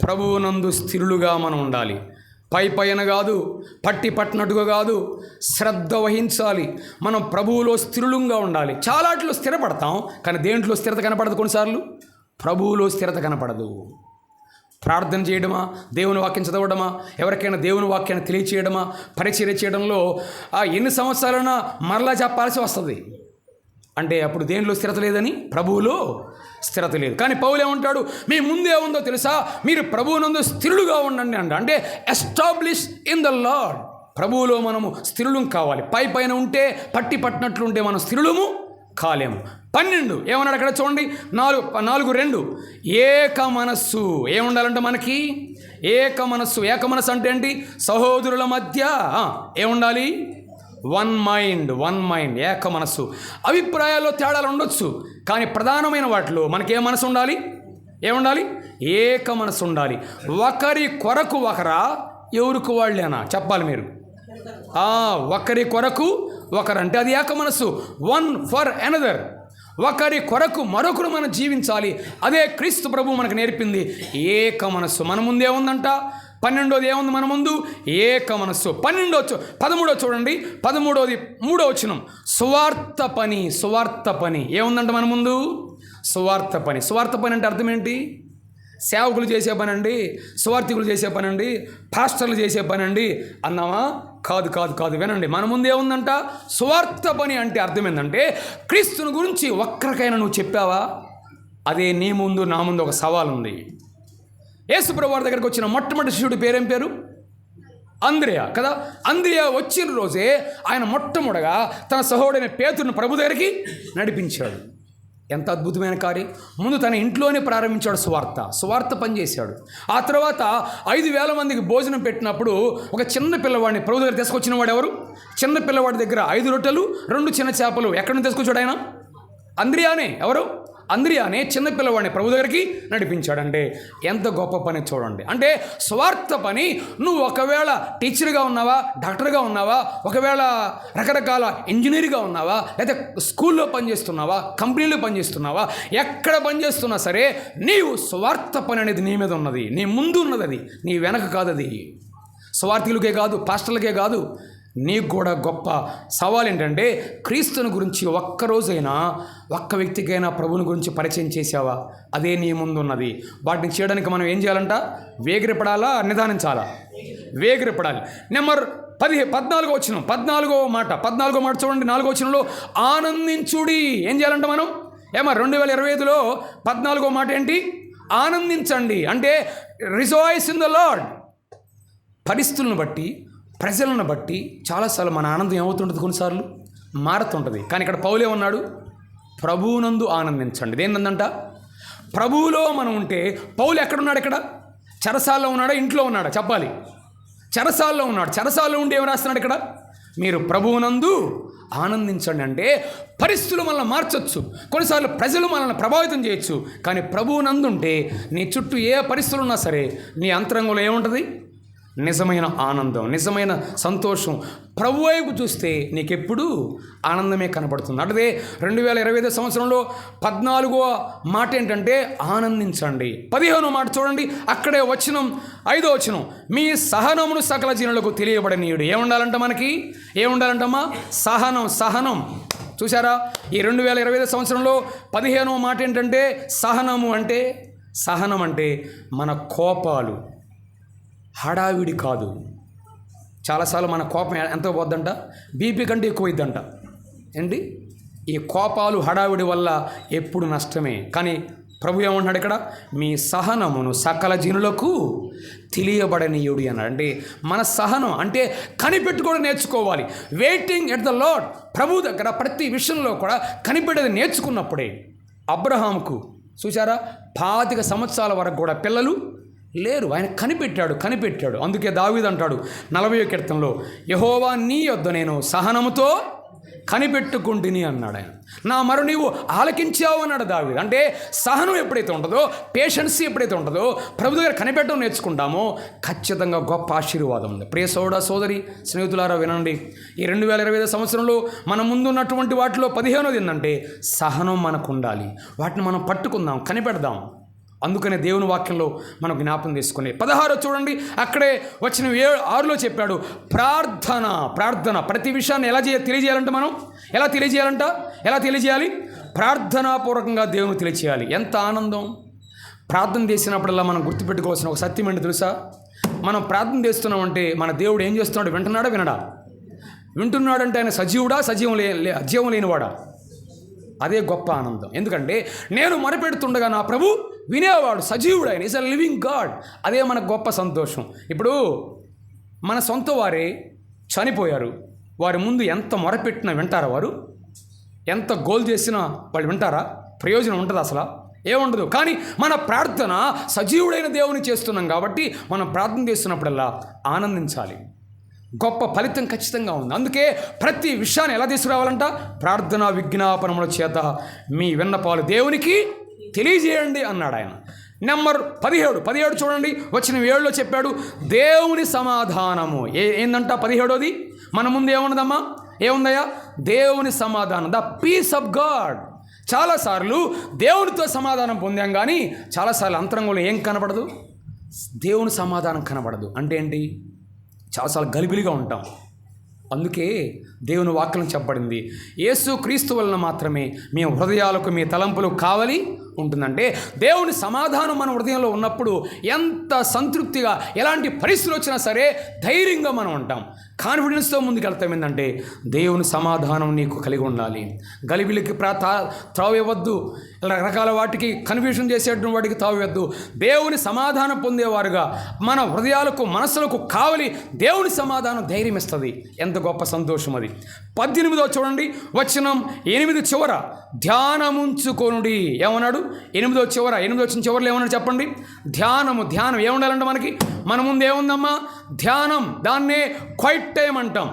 ప్రభువునందు స్థిరులుగా మనం ఉండాలి. పైన కాదు, పట్టినట్టుగా కాదు, శ్రద్ధ వహించాలి. మనం ప్రభువులో స్థిరులుగా ఉండాలి. చాలాట్లో స్థిరపడతాం, కానీ దేంట్లో స్థిరత కనపడదు. కొన్నిసార్లు ప్రభువులో స్థిరత కనపడదు. ప్రార్థన చేయడమా, దేవుని వాక్యం చదవడమా, ఎవరికైనా దేవుని వాక్యాన్ని తెలియచేయడమా, పరిచర్య చేయడంలో ఎన్ని సంవత్సరాలైనా మరలా చెప్పాల్సి వస్తుంది. అంటే అప్పుడు దేనిలో స్థిరత లేదని? ప్రభువులో స్థిరత లేదు. కానీ పౌలు ఏమంటాడు? మీ ముందే ఉందో తెలుసా? మీరు ప్రభువునందు స్థిరులుగా ఉండండి అంటే ఎస్టాబ్లిష్ ఇన్ ద లార్డ్. ప్రభువులో మనము స్థిరులం కావాలి. పైన ఉంటే పట్టినట్లు ఉంటే మనం స్థిరులము కాలేము. 12 ఏమన్నాడు అక్కడ చూడండి, 4:2 ఏక మనస్సు. ఏముండాలంటే మనకి? ఏక మనస్సు. ఏక మనస్సు అంటే ఏంటి? సహోదరుల మధ్య ఏముండాలి? వన్ మైండ్, ఏక మనస్సు. అభిప్రాయాల్లో తేడాలు ఉండొచ్చు, కానీ ప్రధానమైన వాటిలో మనకి ఏ మనసు ఉండాలి? ఏముండాలి? ఏక మనస్సు ఉండాలి. ఒకరి కొరకు ఒకరా, ఎవరికి వాళ్ళేనా? చెప్పాలి మీరు. ఒకరి కొరకు ఒకరు అంటే అది ఏక మనస్సు. One for another. ఒకరి కొరకు మరొకరు మనం జీవించాలి. అదే క్రీస్తు ప్రభు మనకు నేర్పింది ఏక మనస్సు. మన ముందే ఉందంట. 12వది ఏముంది మన ముందు? ఏక మనస్సు. 13 చూడండి, 13వది 3వ వచనం, సువార్త పని. ఏముందంట మన ముందు? సువార్త పని అంటే అర్థం ఏంటి? సేవకులు చేసే పనండి, సువార్థికులు చేసే పనండి, పాస్టర్లు చేసే పనండి అన్నావా? కాదు. వినండి, మన ముందే ఉందంట సువార్త పని. అంటే అర్థం ఏంటంటే క్రీస్తుని గురించి ఒక్కరికైనా నువ్వు చెప్పావా? అదే నీ ముందు, నా ముందు ఒక సవాల్ ఉంది. యేసుప్రభు వారి దగ్గరికి వచ్చిన మొట్టమొదటి శిష్యుడి పేరేం పేరు? అంద్రియా కదా. అంద్రియా వచ్చిన రోజే ఆయన మొట్టమొదటిగా తన సహోదరుడైన పేతురుని ప్రభు దగ్గరికి నడిపించాడు. ఎంత అద్భుతమైన కార్యం! ముందు తన ఇంట్లోనే ప్రారంభించాడు సువార్త పనిచేశాడు. ఆ తర్వాత 5,000 మందికి భోజనం పెట్టినప్పుడు ఒక చిన్న పిల్లవాడిని ప్రభు దగ్గర తీసుకొచ్చిన వాడు ఎవరు? చిన్న పిల్లవాడి దగ్గర 5 రొట్టెలు 2 చిన్న చేపలు ఎక్కడి నుంచి తీసుకొచ్చాడు ఆయన? అంద్రియానే. ఎవరు? అంద్రియానే చిన్న పిల్లవాడిని ప్రభు దగ్గరికి నడిపించాడంటే ఎంత గొప్ప పని చూడండి. అంటే స్వార్థ పని. నువ్వు ఒకవేళ టీచర్గా ఉన్నావా, డాక్టర్గా ఉన్నావా, ఒకవేళ రకరకాల ఇంజనీర్గా ఉన్నావా, లేదా స్కూల్లో పనిచేస్తున్నావా, కంపెనీలో పనిచేస్తున్నావా, ఎక్కడ పనిచేస్తున్నా సరే నీవు స్వార్థ పని అనేది నీ మీద ఉన్నది, నీ ముందు ఉన్నది. అది నీ వెనక కాదు. అది స్వార్థులకే కాదు, పాస్టర్లకే కాదు, నీకు కూడా గొప్ప సవాల్ ఏంటంటే క్రీస్తుని గురించి ఒక్కరోజైనా ఒక్క వ్యక్తికైనా ప్రభుని గురించి పరిచయం చేసావా? అదే నీ ముందు ఉన్నది. వాటిని చేయడానికి మనం ఏం చేయాలంట? వేగిరపడాలా, నిదానించాలా? వేగిరపడాలి. నెంబర్ 14వ వచనం, 14వ మాట చూడండి. 4వ వచనంలో ఆనందించుడి. ఏం చేయాలంట మనం? 2025లో 14వ మాట ఏంటి? ఆనందించండి. అంటే రిజాయిస్ ఇన్ ద లార్డ్. పరిస్థితులను బట్టి, ప్రజలను బట్టి చాలాసార్లు మన ఆనందం ఏమవుతుంటుంది? కొన్నిసార్లు మారుతుంటుంది. కానీ ఇక్కడ పౌలే ఉన్నాడు, ప్రభువునందు ఆనందించండి. దేనిందంట? ప్రభువులో మనం ఉంటే. పౌలు ఎక్కడున్నాడు? ఇక్కడ చెరసాల్లో ఉన్నాడా, ఇంట్లో ఉన్నాడా? చెప్పాలి. చెరసాల్లో ఉన్నాడు. చెరసాల్లో ఉండి ఏం రాస్తున్నాడు ఇక్కడ? మీరు ప్రభువునందు ఆనందించండి. అంటే పరిస్థితులు మనల్ని మార్చొచ్చు, కొన్నిసార్లు ప్రజలు మనల్ని ప్రభావితం చేయొచ్చు, కానీ ప్రభువునందు ఉంటే నీ చుట్టూ ఏ పరిస్థితులు ఉన్నా సరే నీ అంతరంగంలో ఏముంటుంది? నిజమైన ఆనందం, నిజమైన సంతోషం. ప్రభు వైపు చూస్తే నీకెప్పుడు ఆనందమే కనపడుతుంది. అదే 2025 సంవత్సరంలో 14వ మాట ఏంటంటే ఆనందించండి. 15వ మాట చూడండి, అక్కడే 5వ వచనం, మీ సహనమును సకల జనులకు తెలియబడనీయుడు. ఏముండాలంట మనకి? ఏముండాలంటమ్మా? సహనం. చూసారా? ఈ 2025 సంవత్సరంలో 15వ మాట ఏంటంటే సహనం అంటే మన కోపాలు, హడావిడి కాదు, చాలాసార్లు మన కోపం ఎంత పోద్దంట, బీపీ కంటే ఎక్కువ అయిద్దంట. ఏంటి ఈ కోపాలు హడావిడి వల్ల ఎప్పుడు నష్టమే. కానీ ప్రభు ఏమంటున్నాడు ఇక్కడ, మీ సహనమును సకల జనులకు తెలియబడనీయుడి అన్నాడు. అంటే మన సహనం అంటే కనిపెట్టుకోవడం నేర్చుకోవాలి. వెయిటింగ్ ఎట్ ద లార్డ్, ప్రభు దగ్గర ప్రతి విషయంలో కూడా కనిపెట్టేది నేర్చుకున్నప్పుడే. అబ్రహాముకు చూసారా 25 సంవత్సరాల వరకు కూడా పిల్లలు లేరు, ఆయన కనిపెట్టాడు. అందుకే దావీదు అంటాడు 40వ కీర్తనలో, యెహోవా నీ యొద్ద నేను సహనముతో కనిపెట్టుకుంటుని అన్నాడు ఆయన. నా మరు నీవు ఆలకించావు అన్నాడు దావీదు. అంటే సహనం ఎప్పుడైతే ఉంటుందో, పేషెన్సీ ఎప్పుడైతే ఉంటుందో, ప్రభు దగ్గర కనిపెట్టడం నేర్చుకుంటామో ఖచ్చితంగా గొప్ప ఆశీర్వాదం ఉంది. ప్రియ సోదర సోదరి స్నేహితులారా వినండి, ఈ 2025 సంవత్సరంలో మన ముందున్నటువంటి వాటిలో 15వది ఏంటంటే సహనం మనకు ఉండాలి. వాటిని మనం పట్టుకుందాం, కనిపెడదాం. అందుకనే దేవుని వాక్యంలో మనం జ్ఞాపం తీసుకుని 16 చూడండి, అక్కడే వచ్చిన 6లో చెప్పాడు ప్రార్థన. ప్రతి విషయాన్ని తెలియజేయాలంటే మనం ఎలా తెలియజేయాలి? ప్రార్థనాపూర్వకంగా దేవుని తెలియజేయాలి. ఎంత ఆనందం! ప్రార్థన చేసినప్పుడల్లా మనం గుర్తుపెట్టుకోవాల్సిన ఒక సత్యం ఏంటి తెలుసా? మనం ప్రార్థన చేస్తున్నామంటే మన దేవుడు ఏం చేస్తున్నాడు? వింటున్నాడా వినడా? వింటున్నాడంటే ఆయన సజీవుడా, అజీవం లేనివాడా? అదే గొప్ప ఆనందం. ఎందుకంటే నేను మొరపెడుతుండగా నా ప్రభు వినేవాడు, సజీవుడు, ఆయన ఈజ్ అ లివింగ్ గాడ్. అదే మనకు గొప్ప సంతోషం. ఇప్పుడు మన సొంత వారే చనిపోయారు, వారి ముందు ఎంత మొరపెట్టినా వింటారా వారు? ఎంత గోల్ చేసినా వాళ్ళు వింటారా? ప్రయోజనం ఉంటుంది అసలు? ఏముండదు. కానీ మన ప్రార్థన సజీవుడైన దేవుని చేస్తున్నాం కాబట్టి మనం ప్రార్థన చేస్తున్నప్పుడల్లా ఆనందించాలి. గొప్ప ఫలితం ఖచ్చితంగా ఉంది. అందుకే ప్రతి విషయాన్ని ఎలా తీసుకురావాలంట? ప్రార్థనా విజ్ఞాపనముల చేత మీ విన్నపాలు దేవునికి తెలియజేయండి అన్నాడు ఆయన. నెంబర్ 17 చూడండి, వచ్చిన 7లో చెప్పాడు దేవుని సమాధానము. ఏందంట 17వది? మన ముందు ఏమున్నదమ్మా? ఏముందయ్యా? దేవుని సమాధానం, ద పీస్ ఆఫ్ గాడ్. చాలాసార్లు దేవునితో సమాధానం పొందాం, కానీ చాలాసార్లు అంతరంగంలో ఏం కనబడదు? దేవుని సమాధానం కనబడదు. అంటే ఏంటి? చాలాసార్లు గలిబిలిగా ఉంటాం. అందుకే దేవుని వాక్యం చెప్పబడింది, యేసు క్రీస్తు వలన మాత్రమే మీ హృదయాలకు మీ తలంపులు కావలి ఉంటుందంటే దేవుని సమాధానం మన హృదయంలో ఉన్నప్పుడు ఎంత సంతృప్తిగా, ఎలాంటి పరిస్థితులు వచ్చినా సరే ధైర్యంగా మనం ఉంటాం, కాన్ఫిడెన్స్తో ముందుకెళ్తాం. ఏంటంటే దేవుని సమాధానం నీకు కలిగి ఉండాలి. గలిబిలికి త్రావివ్వద్దు, రకరకాల వాటికి కన్ఫ్యూషన్ చేసేటువంటి వాటికి తావివద్దు. దేవుని సమాధానం పొందేవారుగా మన హృదయాలకు మనసులకు కావలి దేవుని సమాధానం ధైర్యం ఇస్తుంది. ఎంత గొప్ప సంతోషం అది. 18 చూడండి, వచనం 8 చివర ధ్యానముంచుకొనుడి ఏమన్నాడు? 8 వచ్చిన చివరలో ఏమన్నాడు చెప్పండి? ధ్యానం ఏముండాలంటే మనకి మన ముందు ఏముందమ్మా? ధ్యానం. దాన్నే క్వైట్ టైం అంటాం.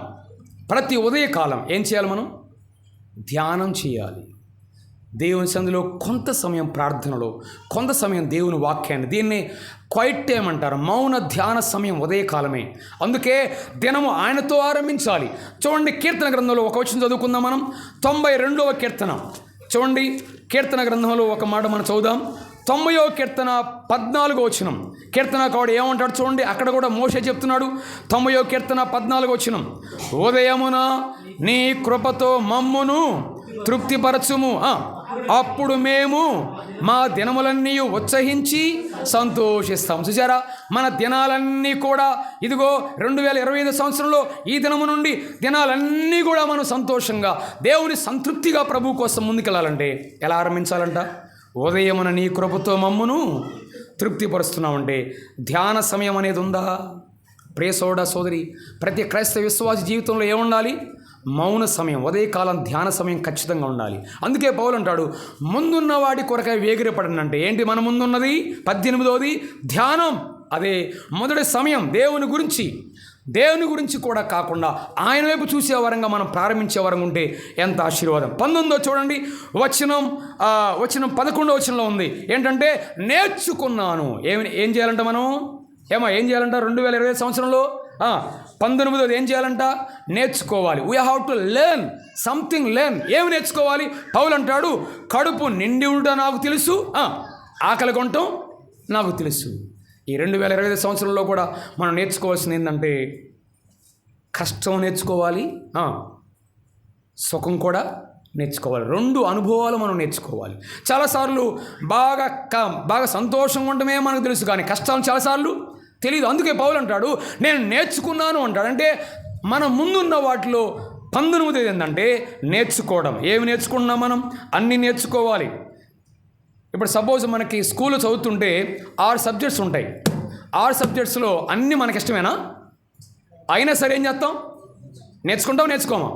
ప్రతి ఉదయకాలం ఏం చేయాలి? మనం ధ్యానం చేయాలి. దేవుని సన్నిధిలో కొంత సమయం ప్రార్థనలో, కొంత సమయం దేవుని వాక్యాన్ని, దీన్ని క్వైట్ టైం అంటారు. మౌన ధ్యాన సమయం ఉదయకాలమే. అందుకే దినము ఆయనతో ఆరంభించాలి. చూడండి, కీర్తన గ్రంథంలో ఒక వచనం చదువుకుందాం మనం. 92వ కీర్తన చూడండి. కీర్తన గ్రంథంలో ఒక మాట మనం చదువుదాం. 90వ కీర్తన 14వ వచనం. కీర్తనకారుడు ఏమంటాడు చూడండి, అక్కడ కూడా మోషే చెప్తున్నాడు. 90వ కీర్తన 14వ వచనం, ఉదయమున నీ కృపతో మమ్మును తృప్తిపరచుము, అప్పుడు మేము మా దినములన్నీ ఉత్సహించి సంతోషిస్తాం. చూసారా, మన దినాలన్నీ కూడా ఇదిగో 2025 సంవత్సరంలో ఈ దినము నుండి దినాలన్నీ కూడా మనం సంతోషంగా దేవుని సంతృప్తిగా ప్రభు కోసం ముందుకెళ్ళాలంటే ఎలా ఆరంభించాలంట? ఉదయమున నీ కృపతో మమ్మును తృప్తిపరుస్తున్నామంటే ధ్యాన సమయం అనేది ఉందా? ప్రియ సోదర సోదరి, ప్రతి క్రైస్తవ విశ్వాస జీవితంలో ఏముండాలి? మౌన సమయం, ఉదయకాలం ధ్యాన సమయం ఖచ్చితంగా ఉండాలి. అందుకే పౌలు అంటాడు, ముందున్న వాడి కొరకై వేగిరపడనంటే ఏంటి? మన ముందున్నది 18వది ధ్యానం. అదే మొదటి సమయం దేవుని గురించి కూడా కాకుండా ఆయన వైపు చూసే వరంగా మనం ప్రారంభించే వరంగా ఉంటే ఎంత ఆశీర్వాదం. 19వ చూడండి, వచనం 11వ వచనంలో ఉంది ఏంటంటే నేర్చుకున్నాను. ఏం చేయాలంట మనం? ఏం చేయాలంట 2025 సంవత్సరంలో? 19వది ఏం చేయాలంట? నేర్చుకోవాలి. We have to learn something. ఏమి నేర్చుకోవాలి? పౌలు అంటాడు, కడుపు నిండి ఉండటం నాకు తెలుసు, ఆకలి కొనటం నాకు తెలుసు. ఈ 2025 సంవత్సరంలో కూడా మనం నేర్చుకోవాల్సింది ఏంటంటే కష్టం నేర్చుకోవాలి, సుఖం కూడా నేర్చుకోవాలి. 2 అనుభవాలు మనం నేర్చుకోవాలి. చాలాసార్లు బాగా సంతోషంగా ఉండటమే మనకు తెలుసు, కానీ కష్టాలు చాలాసార్లు తెలియదు. అందుకే పౌలు అంటాడు నేను నేర్చుకున్నాను అంటాడు. అంటే మన ముందున్న వాటిలో 19 ఏంటంటే నేర్చుకోవడం. ఏమి నేర్చుకుంటున్నాం మనం? అన్నీ నేర్చుకోవాలి. ఇప్పుడు సపోజ్ మనకి స్కూల్లో చదువుతుంటే 6 సబ్జెక్ట్స్ ఉంటాయి. 6 సబ్జెక్ట్స్లో అన్నీ మనకి ఇష్టమేనా? అయినా సరే ఏం చేస్తాం? నేర్చుకోమా?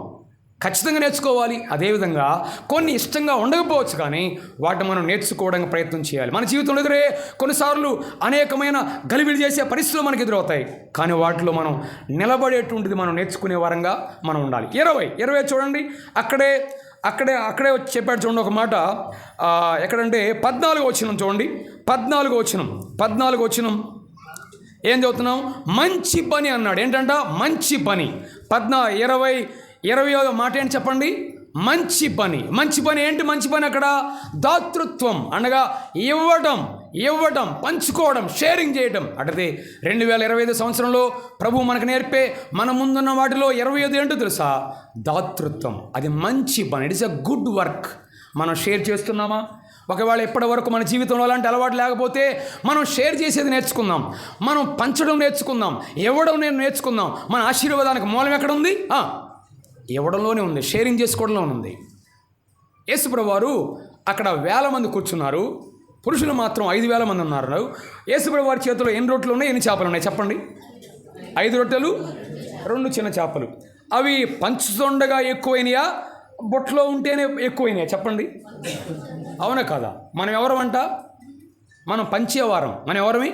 ఖచ్చితంగా నేర్చుకోవాలి. అదేవిధంగా కొన్ని ఇష్టంగా ఉండకపోవచ్చు, కానీ వాటిని మనం నేర్చుకోవడానికి ప్రయత్నం చేయాలి. మన జీవితంలో ఎదురే కొన్నిసార్లు అనేకమైన గలిబిలి చేసే పరిస్థితులు మనకు ఎదురవుతాయి, కానీ వాటిలో మనం నిలబడేటువంటిది మనం నేర్చుకునే వారంగా మనం ఉండాలి. 20 చూడండి, అక్కడే వచ్చి చెప్పాడు చూడండి ఒక మాట. ఎక్కడంటే 14వ వచనం చూడండి. 14వ వచనం ఏం చదువుతున్నాం? మంచి పని అన్నాడు. ఏంటంట? మంచి పని. 20వ మాట ఏంటి చెప్పండి? మంచి పని. మంచి పని ఏంటి? మంచి పని అక్కడ దాతృత్వం, అనగా ఇవ్వడం, పంచుకోవడం, షేరింగ్ చేయడం. అంటే 2025 సంవత్సరంలో ప్రభు మనకు నేర్పే మన ముందున్న వాటిలో 25 ఏంటో తెలుసా? దాతృత్వం. అది మంచి పని. It is a good work. మనం షేర్ చేస్తున్నామా? ఒకవేళ ఇప్పటి వరకు మన జీవితంలో అలాంటి అలవాటు లేకపోతే మనం షేర్ చేసేది నేర్చుకుందాం, మనం పంచడం నేర్చుకుందాం, ఇవ్వడం నేర్చుకుందాం. మన ఆశీర్వాదానికి మూలం ఎక్కడ ఉంది? ఇవ్వడంలోనే ఉంది, షేరింగ్ చేసుకోవడంలో ఉంది. యేసుప్రభువు వారు అక్కడ 1000 మంది కూర్చున్నారు, పురుషులు మాత్రం 5000 మంది ఉన్నారు. యేసుప్రభువు వారి చేతిలో ఎన్ని రొట్టెలు ఉన్నాయి, ఎన్ని చేపలు ఉన్నాయి చెప్పండి? 5 రొట్టెలు 2 చిన్న చేపలు. అవి పంచుతుండగా ఎక్కువైనాయా, బొట్లో ఉంటేనే ఎక్కువైనాయా చెప్పండి? అవునా కాదా? మనం ఎవరమంట? మనం పంచేవారం. మనం ఎవరమి?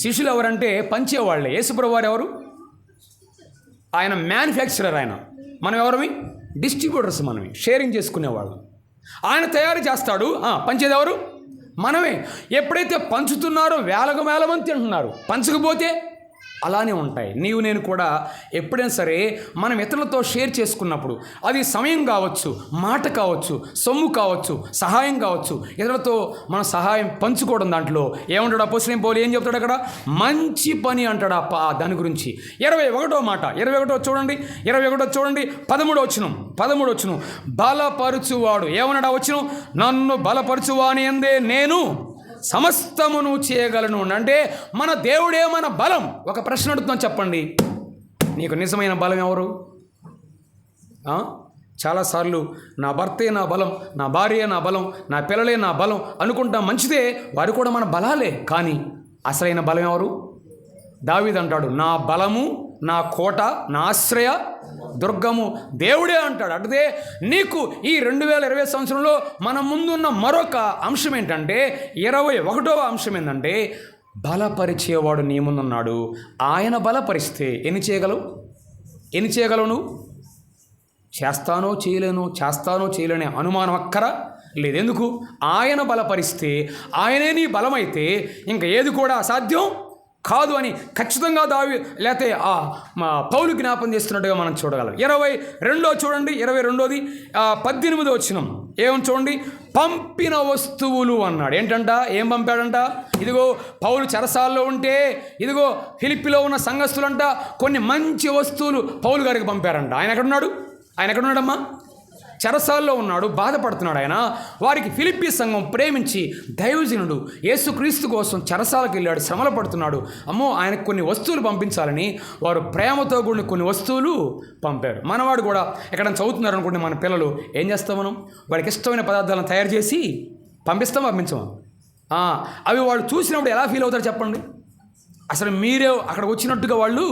శిష్యులు ఎవరంటే పంచేవాళ్ళే. యేసుప్రభువు వారు ఎవరు? ఆయన మ్యానుఫ్యాక్చరర్. మనం ఎవరమి? డిస్ట్రిబ్యూటర్స్. మనమే షేరింగ్ చేసుకునేవాళ్ళు. ఆయన తయారు చేస్తాడు, పంచేది ఎవరు? మనమే. ఎప్పుడైతే పంచుతున్నారో 1000 మంది తింటున్నారు. పంచకపోతే అలానే ఉంటాయి. నీవు నేను కూడా ఎప్పుడైనా సరే మనం ఇతరులతో షేర్ చేసుకున్నప్పుడు, అది సమయం కావచ్చు, మాట కావచ్చు, సొమ్ము కావచ్చు, సహాయం కావచ్చు, ఇతరులతో మన సహాయం పంచుకోవడం. దాంట్లో ఏమంటాడు అపోస్తలుడైన పౌలు? ఏం చెప్తాడు అక్కడ? మంచి పని అంటాడు దాని గురించి. 21వ మాట, 21 చూడండి. 13వ వచనం. బలపరుచువాడు ఏమన్నాడు? వచనం, నన్ను బలపరుచువాని యందే నేను సమస్తమును చేయగలను. అంటే మన దేవుడే మన బలం. ఒక ప్రశ్న అడుగుతున్నాను, చెప్పండి, నీకు నిజమైన బలం ఎవరు? చాలాసార్లు నా భర్తే నా బలం, నా భార్య నా బలం, నా పిల్లలే నా బలం అనుకుంటాం. మంచిదే, వారు కూడా మన బలాలే. కానీ అసలైన బలం ఎవరు? దావీదు అంటాడు, నా బలము, నా కోట, నా ఆశ్రయ దుర్గము దేవుడే అంటాడు. అంటే నీకు ఈ 2020 సంవత్సరంలో మన ముందున్న మరొక అంశం ఏంటంటే, 21వ అంశం ఏంటంటే, బలపరిచేవాడు నీ ముందున్నాడు. ఆయన బలపరిస్తే ఎన్ని చేయగలవు నువ్వు? చేస్తానో చేయలేనే అనుమానం అక్కర లేదు. ఎందుకు? ఆయన బలపరిస్తే, ఆయనే నీ బలమైతే ఇంక ఏది కూడా అసాధ్యం కాదు అని ఖచ్చితంగా లేకపోతే పౌలు జ్ఞాపం చేస్తున్నట్టుగా మనం చూడగలం. 22 చూడండి. 22ది 18వ వచనం ఏమని చూడండి. పంపిన వస్తువులు అన్నాడు. ఏంటంట? ఏం పంపాడంట? ఇదిగో పౌలు చెరసాల్లో ఉంటే, ఇదిగో ఫిలిప్పీలో ఉన్న సంఘస్థులంట కొన్ని మంచి వస్తువులు పౌలు గారికి పంపారంట. ఆయన ఎక్కడున్నాడమ్మా? చెరసాల్లో ఉన్నాడు, బాధపడుతున్నాడు. ఆయన వారికి ఫిలిప్పీ సంఘం ప్రేమించి దైవజనుడు యేసుక్రీస్తు కోసం చెరసాలకు వెళ్ళాడు, శ్రమలు పడుతున్నాడు. అమ్మో, ఆయనకు కొన్ని వస్తువులు పంపించాలని వారు ప్రేమతో కూడిన కొన్ని వస్తువులు పంపారు. మనవాడు కూడా ఎక్కడైనా చదువుతున్నారు అనుకోండి, మన పిల్లలు ఏం చేస్తాం? మనం వాడికి ఇష్టమైన పదార్థాలను తయారు చేసి పంపించమా? అవి వాళ్ళు చూసినప్పుడు ఎలా ఫీల్ అవుతారు చెప్పండి? అసలు మీరే అక్కడికి వచ్చినట్టుగా వాళ్ళు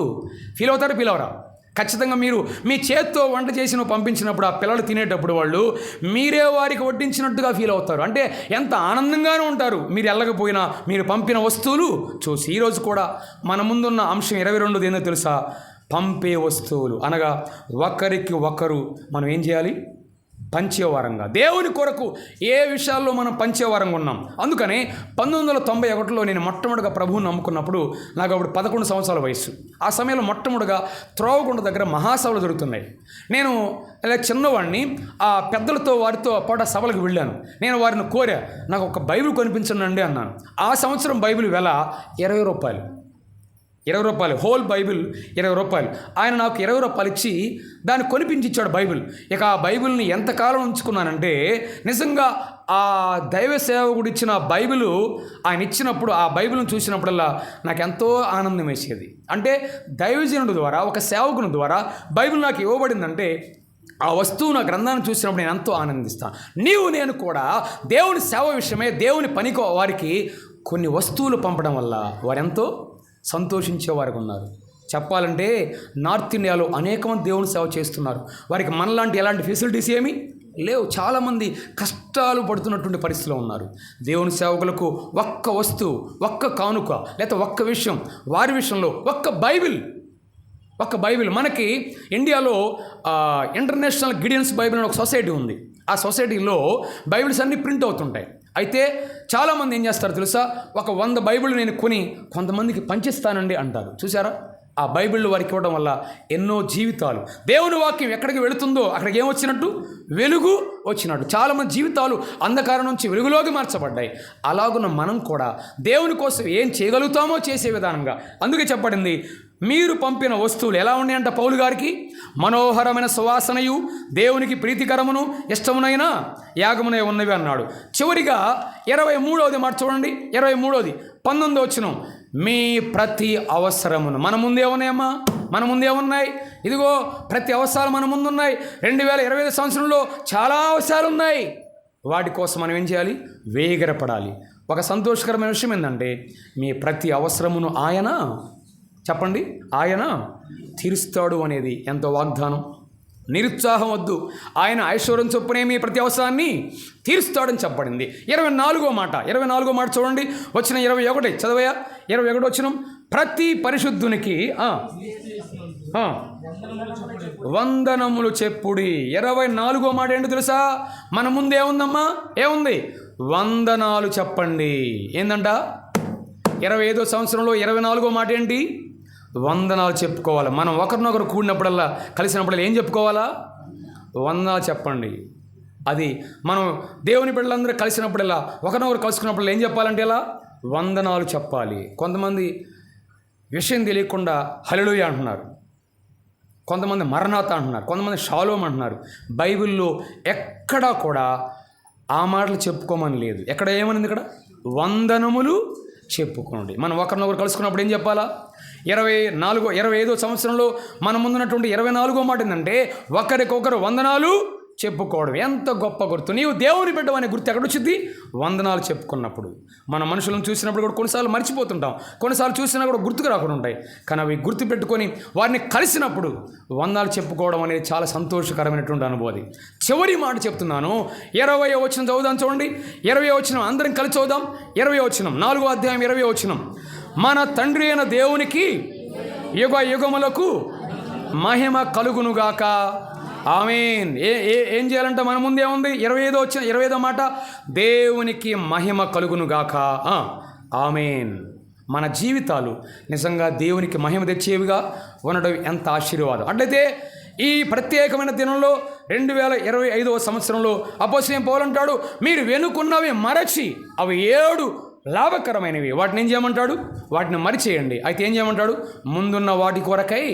ఫీల్ అవుతారా, ఫీల్ అవరా? ఖచ్చితంగా మీరు మీ చేత్తో వంట చేసి పంపించినప్పుడు ఆ పిల్లలు తినేటప్పుడు వాళ్ళు మీరే వారికి వడ్డించినట్టుగా ఫీల్ అవుతారు. అంటే ఎంత ఆనందంగానే ఉంటారు మీరు వెళ్ళకపోయినా మీరు పంపిన వస్తువులు చూసి. ఈరోజు కూడా మన ముందున్న అంశం 22 ఏందో తెలుసా? పంపే వస్తువులు అనగా ఒకరికి ఒకరు మనం ఏం చేయాలి? పంచేవారంగా. దేవుని కొరకు ఏ విషయాల్లో మనం పంచేవారంగా ఉన్నాం. అందుకనే 1991లో నేను మొట్టమొదటిగా ప్రభువుని నమ్ముకున్నప్పుడు నాకు అప్పుడు 11 సంవత్సరాల వయసు. ఆ సమయంలో మొట్టమొదటిగా త్రోవగుంట దగ్గర మహాసభలు జరుగుతున్నాయి. నేను ఇలా చిన్నవాడిని ఆ పెద్దలతో వారితో పాటు సభలకు వెళ్ళాను. నేను వారిని కోరా, నాకు ఒక బైబిల్ కొనిపించండి అన్నాను. ఆ సంవత్సరం బైబిల్ వెల 20 రూపాయలు. రూపాయలు, హోల్ బైబిల్ 20 రూపాయలు. ఆయన నాకు 20 రూపాయలు ఇచ్చి దాన్ని కొనిపించి ఇచ్చాడు బైబిల్. ఇక ఆ బైబిల్ని ఎంతకాలం ఉంచుకున్నానంటే, నిజంగా ఆ దైవ సేవకుడు ఇచ్చిన బైబిలు ఆయన ఇచ్చినప్పుడు ఆ బైబిల్ని చూసినప్పుడల్లా నాకు ఎంతో ఆనందం వేసేది. అంటే దైవజనుడి ద్వారా, ఒక సేవకుని ద్వారా బైబిల్ నాకు ఇవ్వబడిందంటే ఆ వస్తువు, నా గ్రంథాన్ని చూసినప్పుడు నేను ఎంతో ఆనందిస్తాను. నేను కూడా దేవుని సేవ విషయమే, దేవుని పనికి వారికి కొన్ని వస్తువులు పంపడం వల్ల వారెంతో సంతోషించేవారు ఉన్నారు. చెప్పాలంటే నార్త్ ఇండియాలో అనేక మంది దేవుని సేవ చేస్తున్నారు. వారికి మనలాంటి ఎలాంటి ఫెసిలిటీస్ ఏమీ లేవు. చాలామంది కష్టాలు పడుతున్నటువంటి పరిస్థితిలో ఉన్నారు. దేవుని సేవకులకు ఒక్క వస్తువు, ఒక్క కానుక, లేకపోతే ఒక్క విషయం, వారి విషయంలో ఒక్క బైబిల్. మనకి ఇండియాలో ఇంటర్నేషనల్ గిడియన్స్ బైబిల్ అని ఒక సొసైటీ ఉంది. ఆ సొసైటీలో బైబిల్స్ అన్నీ ప్రింట్ అవుతుంటాయి. అయితే చాలామంది ఏం చేస్తారు తెలుసా, ఒక 100 బైబిల్ నేను కొని కొంతమందికి పంచిస్తానండి అంటారు. చూసారా, ఆ బైబిళ్ళు వారికి ఇవ్వడం వల్ల ఎన్నో జీవితాలు, దేవుని వాక్యం ఎక్కడికి వెళుతుందో అక్కడికి ఏమొచ్చినట్టు, వెలుగు వచ్చినట్టు. చాలామంది జీవితాలు అంధకారం నుంచి వెలుగులోకి మార్చబడ్డాయి. అలాగున్న మనం కూడా దేవుని కోసం ఏం చేయగలుగుతామో చేసే విధానంగా, అందుకే చెప్పబడింది, మీరు పంపిన వస్తువులు ఎలా ఉన్నాయంట పౌలు గారికి, మనోహరమైన సువాసనయు దేవునికి ప్రీతికరమును ఇష్టమునైన యాగమునై ఉన్నవి అన్నాడు. చివరిగా 23వ మాట చూడండి, 23వ 19వ వచనం, మీ ప్రతి అవసరమును. మన ముందే ఉన్నాయి. ఇదిగో ప్రతి అవసరాలు మన ముందున్నాయి. 2025 సంవత్సరంలో చాలా అవసరాలు ఉన్నాయి. వాటి కోసం మనం ఏం చేయాలి, వేగిరపడాలి. ఒక సంతోషకరమైన విషయం ఏంటంటే, మీ ప్రతి అవసరమును ఆయన తీరుస్తాడు అనేది ఎంతో వాగ్దానం. నిరుత్సాహం వద్దు, ఆయన ఐశ్వర్యం చొప్పునే మీ ప్రతి అవసరాన్ని తీరుస్తాడని చెప్పబడింది. 24వ మాట చూడండి, వచ్చిన 21 చదవయా, 21 వచనం, ప్రతి పరిశుద్ధునికి వందనములు చెప్పుడి. 24వ మాట ఏంటో తెలుసా, మన ముందు ఏముంది, వందనాలు చెప్పండి. ఏందంట, 25వ సంవత్సరంలో 24వ మాట ఏంటి, వందనాలు చెప్పుకోవాలి. మనం ఒకరినొకరు కూడినప్పుడల్లా, కలిసినప్పుడల్లా ఏం చెప్పుకోవాలా, వందనాలు చెప్పండి. అది మనం దేవుని బిడ్డలందరూ కలిసినప్పుడల్లా, ఒకరినొకరు కలుసుకున్నప్పుడల్లా ఏం చెప్పాలంటే ఇలా వందనాలు చెప్పాలి. కొంతమంది విషయం తెలియకుండా హల్లెలూయా అంటున్నారు, కొంతమంది మరణాత అంటున్నారు, కొంతమంది షాలోమ్ అంటున్నారు. బైబిల్లో ఎక్కడా కూడా ఆ మాటలు చెప్పుకోమని లేదు. ఎక్కడ ఏమనింది, ఇక్కడ వందనములు చెప్పుకోండి. మనం ఒకరినొకరు కలుసుకున్నప్పుడు ఏం చెప్పాలా, 25వ సంవత్సరంలో మన ముందున్నటువంటి 24వ మాట ఏంటంటే, ఒకరికొకరు వందనాలు చెప్పుకోవడం. ఎంత గొప్ప గుర్తు. నీవు దేవుని బిడ్డ అనే గుర్తు ఎక్కడొచ్చింది, వందనాలు చెప్పుకున్నప్పుడు. మన మనుషులను చూసినప్పుడు కూడా కొన్నిసార్లు మర్చిపోతుంటాం, కొన్నిసార్లు చూసినా కూడా గుర్తుకు రాకుండా ఉంటాయి. కానీ అవి గుర్తు పెట్టుకొని వారిని కలిసినప్పుడు వందనాలు చెప్పుకోవడం అనేది చాలా సంతోషకరమైనటువంటి అనుభూతి. చివరి మాట చెప్తున్నాను, 20వ వచనం చదువుదాం చూడండి. 20వ వచనం అందరం కలిసి చదువుదాం. 20వ వచనం, 4వ అధ్యాయం 20వ వచనం, మన తండ్రి అయిన దేవునికి యుగ యుగములకు మహిమ కలుగునుగాక, ఆమేన్. ఏం చేయాలంటే మన ముందే ఉంది, 25వ మాట, దేవునికి మహిమ కలుగునుగాక, ఆమేన్. మన జీవితాలు నిజంగా దేవునికి మహిమ తెచ్చేవిగా ఉండడం ఎంత ఆశీర్వాదం. అట్లయితే ఈ ప్రత్యేకమైన దినంలో 2025వ సంవత్సరంలో అపోస్తలుడైన పౌలు అంటాడు, మీరు వెనుకున్నవి మరచి అవి 7 లాభకరమైనవి, వాటిని ఏం చేయమంటాడు, వాటిని మరిచేయండి. అయితే ఏం చేయమంటాడు, ముందున్న వాటి కొరకై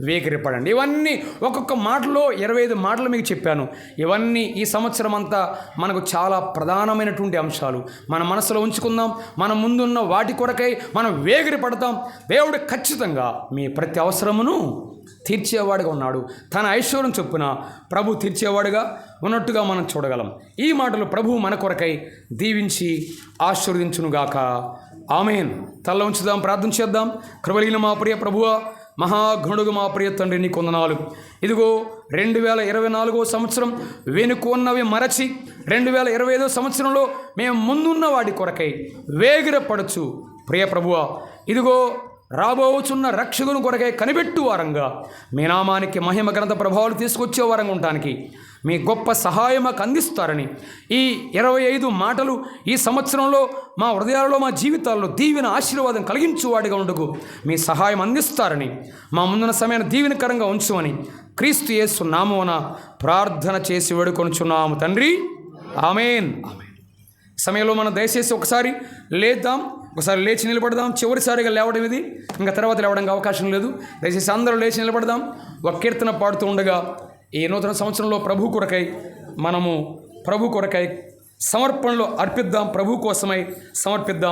వేగిరపడండి. ఇవన్నీ ఒక్కొక్క మాటలో 25 మాటలు మీకు చెప్పాను. ఇవన్నీ ఈ సంవత్సరం అంతా మనకు చాలా ప్రధానమైనటువంటి అంశాలు. మన మనసులో ఉంచుకుందాం. మన ముందున్న వాటి కొరకై మనం వేగిరపడతాం. దేవుడు ఖచ్చితంగా మీ ప్రతి అవసరమును తీర్చేవాడుగా ఉన్నాడు. తన ఐశ్వర్యం చొప్పున ప్రభు తీర్చేవాడుగా ఉన్నట్టుగా మనం చూడగలం. ఈ మాటలు ప్రభువు మన కొరకై దీవించి ఆశీర్వదించునుగాక, ఆమేన్. తల్ల ఉంచుదాం, ప్రార్థన చేద్దాం. కృపగలిగిన మా ప్రియ ప్రభువా, మహాగణుడుగా మా ప్రియ తండ్రి, నీ కొందనాలు. ఇదిగో 2024వ సంవత్సరం వెనుకున్నవి మరచి 2025వ సంవత్సరంలో మేము ముందున్న వాటి కొరకై వేగిరపడచ్చు ప్రియ ప్రభువా. ఇదిగో రాబోచున్న రక్షకుని కొరకై కనిపెట్టు వారంగా, మీ నామానికి మహిమ ఘనత ప్రభావాలు తీసుకొచ్చే వారంగా ఉండటానికి మీ గొప్ప సహాయం మాకు అందిస్తారని, ఈ 25 మాటలు ఈ సంవత్సరంలో మా హృదయాలలో, మా జీవితాల్లో దీవెన ఆశీర్వాదం కలిగించువాడిగా ఉండకు మీ సహాయం అందిస్తారని, మా ముందున్న సమయాన్ని దీవెనకరంగా ఉంచుమని క్రీస్తు యేసు నామమున ప్రార్థన చేసి వేడుకొనుచున్నాము తండ్రి, ఆమేన్. సమయంలో మనం దయచేసి ఒకసారి లేద్దాం. ఒకసారి లేచి నిలబడదాం. చివరిసారిగా లేవడం ఇది, ఇంకా తర్వాత లేవడానికి అవకాశం లేదు. దయచేసి అందరూ లేచి నిలబడదాం. ఒక కీర్తన పాడుతూ ఉండగా ఈ నూతన సంవత్సరంలో ప్రభు కొరకై సమర్పణలో అర్పిద్దాం. ప్రభు కోసమై సమర్పిద్దాం.